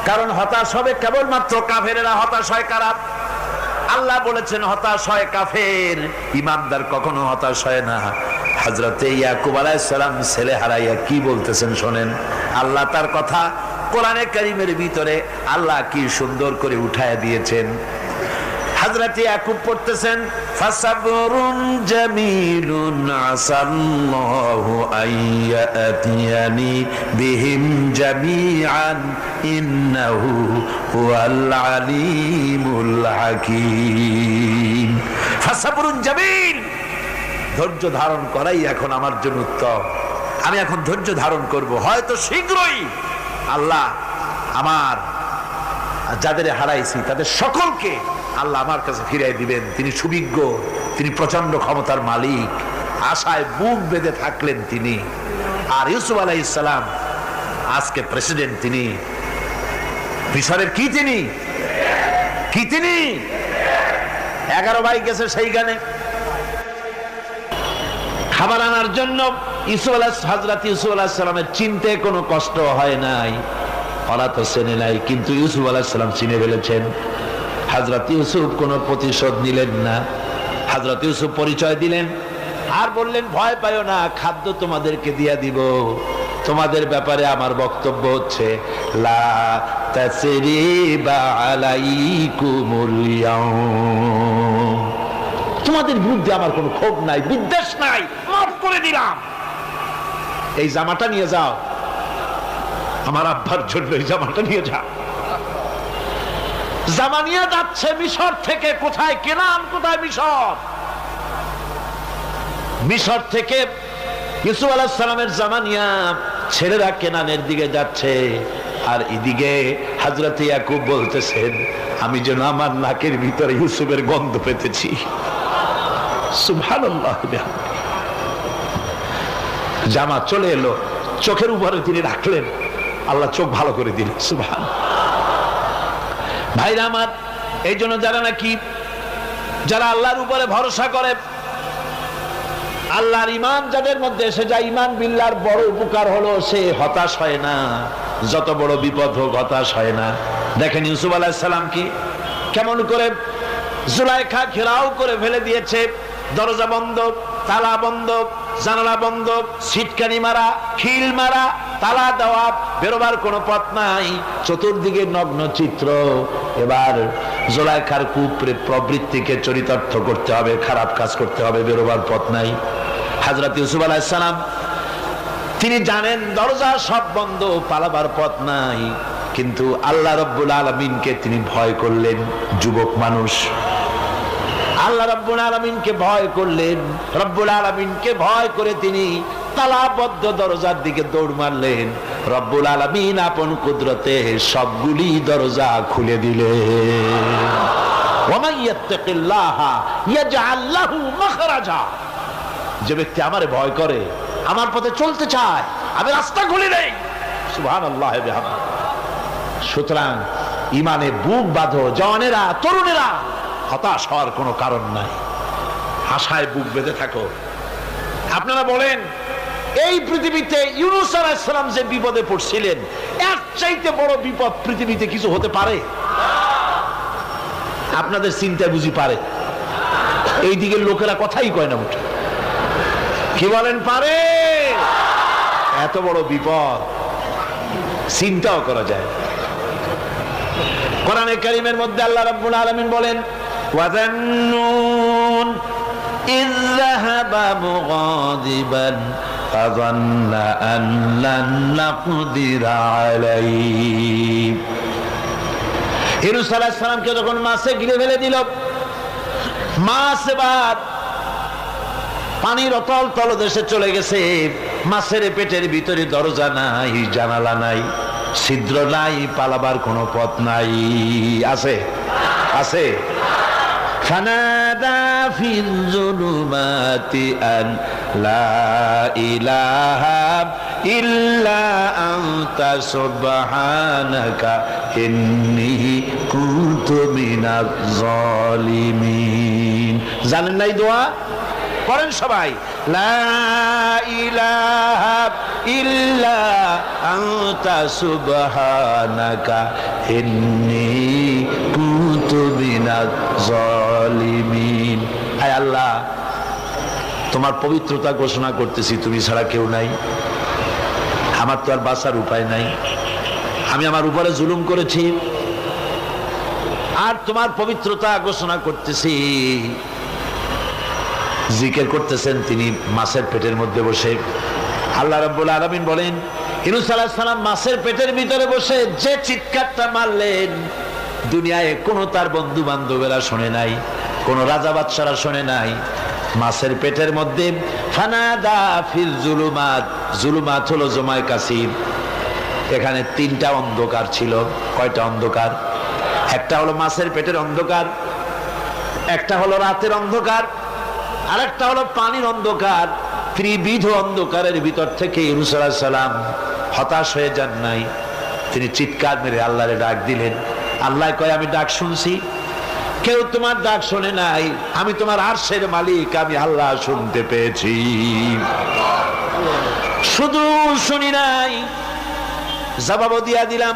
কারণ হতাশ হবে কেবলমাত্র কাফেরেরা। হতাশ হয় কারা? আল্লাহ বলেছেন হতাশ হয় কাফের, ইমানদার কখনো হতাশ হয় না। হযরত ইয়াকুব আলাইহিস সালাম ছেলে হারাইয়া কি বলতেছেন শোনেন। আল্লাহ তার কথা কোরআনে কারীমের ভিতরে আল্লাহ কি সুন্দর করে উঠায় দিয়েছেন। হযরত ইয়াকুব পড়তেছেন, ফাসাবরুন জামিলুন আসাল্লাহু আইয়াতিয়ানি বিহিম জামিআন ইন্নাহু হুয়াল আলিমুল হাকীম। ফাসাবরুন জামিল, ধৈর্য ধারণ করাই এখন আমার জন্য উত্তম। আমি এখন ধৈর্য ধারণ করব, হয়তো শীঘ্রই আল্লাহ আমার যাদের হারাইছি তাদের সকলকে আল্লাহ আমার কাছে ফিরিয়ে দিবেন। তিনি সুবিজ্ঞ, তিনি প্রচন্ড ক্ষমতার মালিক। আশায় বুক বেঁধে থাকলেন তিনি। আর ইউসুফ আলাইহিস সালাম আজকে প্রেসিডেন্ট, তিনি মিশরের কি তিনি 11 ভাই গেছে সেইখানে খাবার আনার জন্য। হযরত ইউসুফ আলাইহিস সালামের চিনতে কোনো কষ্ট হয় নাই, ওরা তো চেনে নাই, কিন্তু ইউসুফ আলাইহিস সালাম চিনে ফেলেছেন। হযরত ইউসুফ কোনো প্রতিশোধ নিলেন না। হযরত ইউসুফ পরিচয় দিলেন আর বললেন, ভয় পাইও না, খাদ্য তোমাদেরকে দিয়া দিব। তোমাদের ব্যাপারে আমার বক্তব্য হচ্ছে, লা তাসরিবা আলাইকুমুল ইয়াউম, তোমাদের বিরুদ্ধে আমার কোনো ক্ষোভ নাই, বিদ্বেষ নাই, মাফ করে দিলাম। এই জামাটা নিয়ে যাও, আমার আব্বার জন্য এই জামাটা নিয়ে যাও। জামা নিয়ে যাচ্ছে মিশর থেকে। কোথায়? কেনান। কোথায়? মিশর। মিশর থেকে ইউসুফ আলাইহিস সালামের জামা নিয়ে ছেলেরা কেনানের দিকে যাচ্ছে, আর এদিকে হযরত ইয়াকুব বলতেছেন, আমি যেন আমার নাকের ভিতরে ইউসুফের গন্ধ পেতেছি। সুবহানাল্লাহ। জামা চলে এলো, চোখের উপরে তিনি রাখলেন, আল্লাহ চোখ ভালো করে দিলেন। সুবহানাল্লাহ। ভাইরা আমার, এই জন্য যারা আল্লাহর উপরে ভরসা করে, আল্লাহর ঈমান যাদের মধ্যে এসে যায়, ঈমান বিল্লাহর বড় উপকার হলো সে হতাশ হয় না, যত বড় বিপদ হোক হতাশ হয় না। দেখেন ইউসুফ আলাইহিস সালাম কি কেমন করে জুলাইখা ঘেরাও করে ফেলে দিয়েছে, দরজা বন্ধ, তালা বন্ধ, জানালা বন্ধ, সিটকানি মারা, খিল মারা, তালা দেওয়া, বেরোবার কোনো পথ নাই, চতুর্দিকে নগ্ন চিত্র। এবার জুলাইখার প্রবৃত্তিকে চরিতার্থ করতে হবে, খারাপ কাজ করতে হবে, বেরোবার পথ নাই। হযরত ইউসুফ আলাইহিস সালাম তিনি জানেন দরজা সব বন্ধ, পালাবার পথ নাই, কিন্তু আল্লাহ রাব্বুল আলামিনকে তিনি ভয় করলেন। যুবক মানুষ, আল্লাহ রাব্বুল আলামিনকে ভয় করলেন। রব্বুল আলামিনকে ভয় করে তিনি তালাবদ্ধ দরজার দিকে দৌড় মারলেন। রব্বুল আলামিন আপন কুদরতে সবগুলি দরজা খুলে দিলেন। ওয়া মান ইয়াত্তাকিল্লাহা ইয়াজআল লাহু মাখরাজা, যে ব্যক্তি আমারে ভয় করে, আমার পথে চলতে চায়, আমি রাস্তা খুলে দেই। সুবহানাল্লাহ ওয়া বিহামদিহি। সুতরাং ঈমানে বুক বাঁধো জওয়ানেরা, তরুণেরা, হতাশ হওয়ার কোনো কারণ নাই, আশায় বুক বেঁধে থাকো। আপনারা বলেন, এই পৃথিবীতে ইউনূস আলাইহিস সালাম যে বিপদে পড়ছিলেন, এর চাইতে বড় বিপদ পৃথিবীতে কিছু হতে পারে? আপনাদের চিন্তায় বুঝি পারে? এই দিকের লোকেরা কথাই কয় না মুঠে। কি বলেন, পারে? এত বড় বিপদ চিন্তাও করা যায়। কোরআনে কারীমের মধ্যে আল্লাহ রাব্বুল আলামিন বলেন, ওয়াযান্নুন ইয যাহাবা মুগাদিবান ফাযান্না আন লান নাকদিরা আলাইহি। ইউনূস আলাইহিস সালামকে যখন মাছে গিলে ফেলে দিল, মাছ এবার পানির অতল তলদেশে চলে গেছে। মাছের পেটের ভিতরে দরজা নাই, জানালা নাই, ছিদ্র নাই, পালাবার কোনো পথ নাই। আছে? আছে? ফানাদা ফিল যুলুমাতি আন লা ইলাহা ইল্লা আনতা সুবহানাকা ইন্নী কুনতু মিনাজ জালিমিন। জানেন নাই দোয়া? করেন সবাই, লা ইলাহা ইল্লা আনতা সুবহানাকা ইন্নী কুনতু মিনাজ জালিমিন। আয় আল্লাহ, তোমার পবিত্রতা ঘোষণা করতেছি, তুমি ছাড়া কেউ নাই, আমার তো আর বাঁচার উপায় নাই, আমি আমার উপরে জুলুম করেছি, আর তোমার পবিত্রতা ঘোষণা করতেছি। জিকির করতেছেন তিনি মাছের পেটের মধ্যে বসে। আল্লাহ রাব্বুল আলামিন বলেন, ইউনূস আলাইহিস সালাম মাছের পেটের ভিতরে বসে যে চিৎকারটা মারলেন, দুনিয়ায় কোনো তার বন্ধু বান্ধবেরা শোনে নাই, কোন রাজা বাদশারা শোনে নাই। মাছের পেটের মধ্যে ফানাদা ফিল যুলুমাত, যুলুমাত হলো জমায় কাসির, এখানে তিনটা অন্ধকার ছিল। কয়টা অন্ধকার? একটা হলো মাছের পেটের অন্ধকার, একটা হলো রাতের অন্ধকার, আরেকটা হলো পানির অন্ধকার। ত্রিবিধ অন্ধকারের ভিতর থেকে ইউনূস আলাইহিস সালাম হতাশ হয়ে যান নাই, তিনি চিৎকার মেরে আল্লাহরে ডাক দিলেন। আল্লাহ কয়, আমি ডাক শুনছি, কেউ তোমার ডাক শোনে নাই, আমি তোমার আরশের মালিক, আমি আল্লাহ শুনতে পেয়েছি। শুধু শুনি নাই, জবাবও দিয়া দিলাম।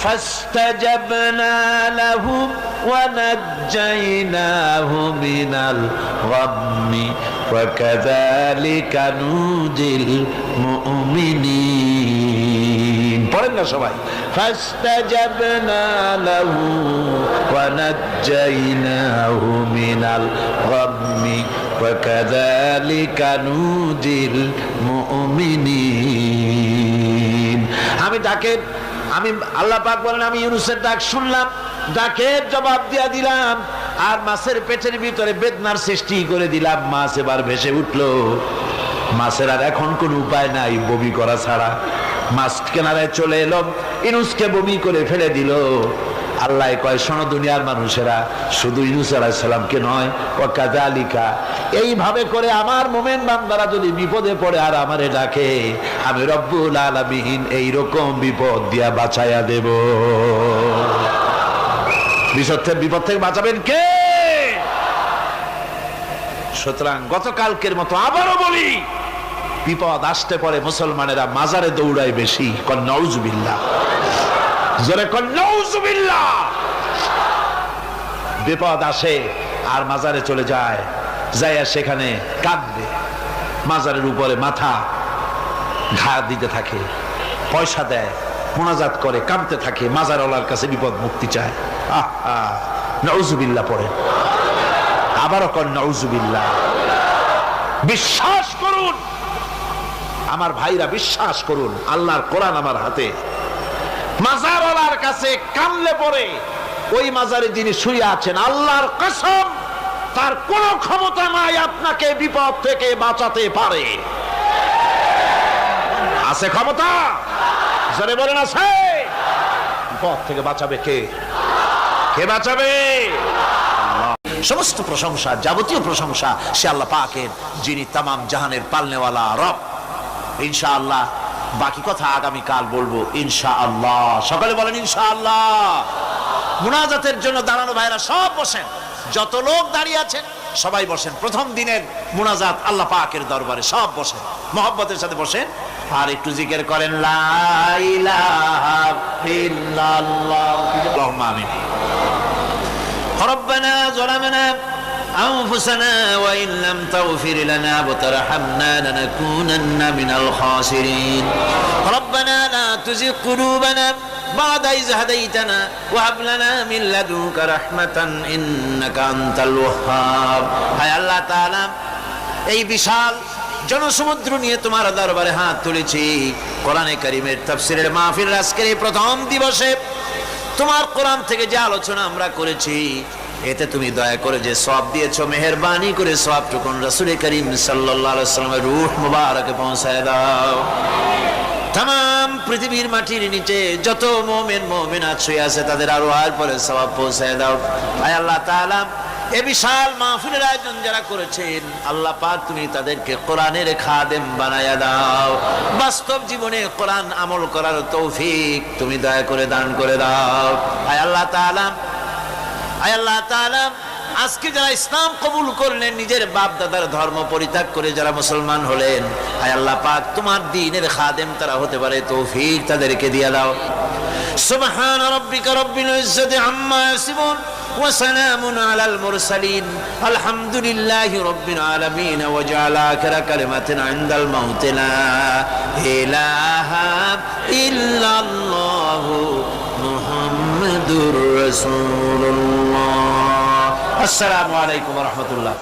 فاستجبنا له ونجيناه من الغم وكذلك ننجي المؤمنين পড়েন না সবাই فاستجبنا له ونجيناه من الغم وكذلك ننجي المؤمنين আমি আল্লাহ পাক বলেন আমি ইউনূসের ডাক শুনলাম, ডাকের জবাব দিয়া দিলাম, আর মাছের পেটের ভিতরে বেদনার সৃষ্টি করে দিলাম। মাছ এবার ভেসে উঠলো। মাছের আর এখন কোন উপায় নাই বমি করা ছাড়া। মাছ কিনারায় চলে এলো, ইউনূসকে বমি করে ফেলে দিল। আল্লাহ কয়, শোনো দুনিয়ার মানুষেরা, শুধু ইউনূস আলাইহিস সালামকে নয়, ওয়াকাযালিকা, এইভাবে করে আমার মুমিন বান্দারা যদি বিপদে পড়ে আর আমারে ডাকে, আমি রব্বুল আলামিন এইরকম বিপদ দিয়া বাঁচাইয়া দেব। বিপদ থেকে বাঁচাবেন কে? সুতরাং গতকালকের মতো আবারও বলি, বিপদ আসতে পরে মুসলমানেরা মাজারে দৌড়ায় বেশি। কন নাউজুবিল্লাহ, জোরে কন নাউজুবিল্লাহ। বিপদ আসে আর মাজারে চলে যায়, যাইয়া সেখানে কাঁদবে, মাজারের উপরে মাথা ঘা দিতে থাকে, পয়সা দেয়, মুনাজাত করে, কাঁদতে থাকে, মাজারওয়ালার কাছে বিপদ মুক্তি চায়। নাউজুবিল্লাহ পড়ে, আবারও কন নাউজুবিল্লাহ। বিশ্বাস করুন আমার ভাইরা, বিশ্বাস করুন, আল্লাহর কোরআন আমার হাতে। মাজারওয়ালার কাছে কানলে পরে ওই মাজারে যিনি শুয়ে আছেন, আল্লাহর কসম তার কোন ক্ষমতা নাই আপনাকে বিপদ থেকে বাঁচাতে পারে। আছে ক্ষমতা? জোরে বলেন আছে? বিপদ থেকে বাঁচাবে কে? কে বাঁচাবে? সমস্ত প্রশংসা, যাবতীয় প্রশংসা সে আল্লাহ পাকের, যিনি তামাম জাহানের পালনেওয়ালা রব। ইনশাআল্লাহ বাকি কথা আগামীকাল বলবো ইনশাআল্লাহ। সকালে বলেন ইনশাআল্লাহ। মুনাজাতের জন্য দাঁড়ানো ভাইরা সব বসেন, যত লোক দাঁড়িয়ে আছেন সবাই বসেন। প্রথম দিনের মুনাজাত আল্লাহ পাকের দরবারে, সব বসেন, মহব্বতের সাথে বসেন, আর একটু জিকির করেন লা ইলাহা ইল্লাল্লাহ। আল্লাহুম্মা আমিন। রব্বানা যালামনা أنفسنا وإن لم تغفر لنا وترحمنا لنكونن من الخاسرين ربنا لا تزغ قلوبنا بعد إذ هديتنا وهب لنا من لدنك رحمة إنك أنت الوهاب হায় আল্লাহ তাআলা, এই বিশাল জনসমুদ্র নিয়ে তোমার দরবারে হাত তুলেছি। কোরআনে কারীমের তাফসীরের মাহফিল আজকের এই প্রথম দিবসে তোমার কোরআন থেকে যে আলোচনা আমরা করেছি, এতে তুমি দয়া করে যে সওয়াব দিয়েছো, মেহেরবানি করে সওয়াবটুকুন রাসূল করিম সাল্লাল্লাহু আলাইহি ওয়াসাল্লামের রূহ মুবারকে পৌঁছায় দাও। तमाम পৃথিবীর মাটির নিচে যত মুমিন মুমিনাত শুয়ে আছে তাদের আরওয়াহের পরে সওয়াব পৌঁছায় দাও। আয় আল্লাহ তাআলা, এই বিশাল মাহফিলের আয়োজন যারা করেছেন, আল্লাহ পাক তুমি তাদেরকে কোরআনের খাদেম বানায়া দাও। বাস্তব জীবনে কোরআন আমল করার তৌফিক তুমি দয়া করে দান করে দাও। আয় আল্লাহ তাআলা, আয় আল্লাহ তাআলা, আজকে যারা ইসলাম কবুল করলেন, নিজের বাপ দাদার ধর্ম পরিত্যাগ করে যারা মুসলমান হলেন, আয় আল্লাহ পাক তোমার দ্বীনের খাদেম তারা হতে পারে তৌফিক তাদেরকে দিয়ে দাও। সুবহান রাব্বিকা রাব্বিল ইজ্জাতি আম্মা ইয়াসিফুন ওয়া সালামুন আলাল মুরসালিন আলহামদুলিল্লাহি রাব্বিল আলামিন ওয়া জাআলা আখিরা কালিমাতিন ইনদাল মাউত লা ইলাহা ইল্লাল্লাহু মুহাম্মাদুর রাসূলুল্লাহ। আসসালামু আলাইকুম ওয়া রাহমাতুল্লাহ।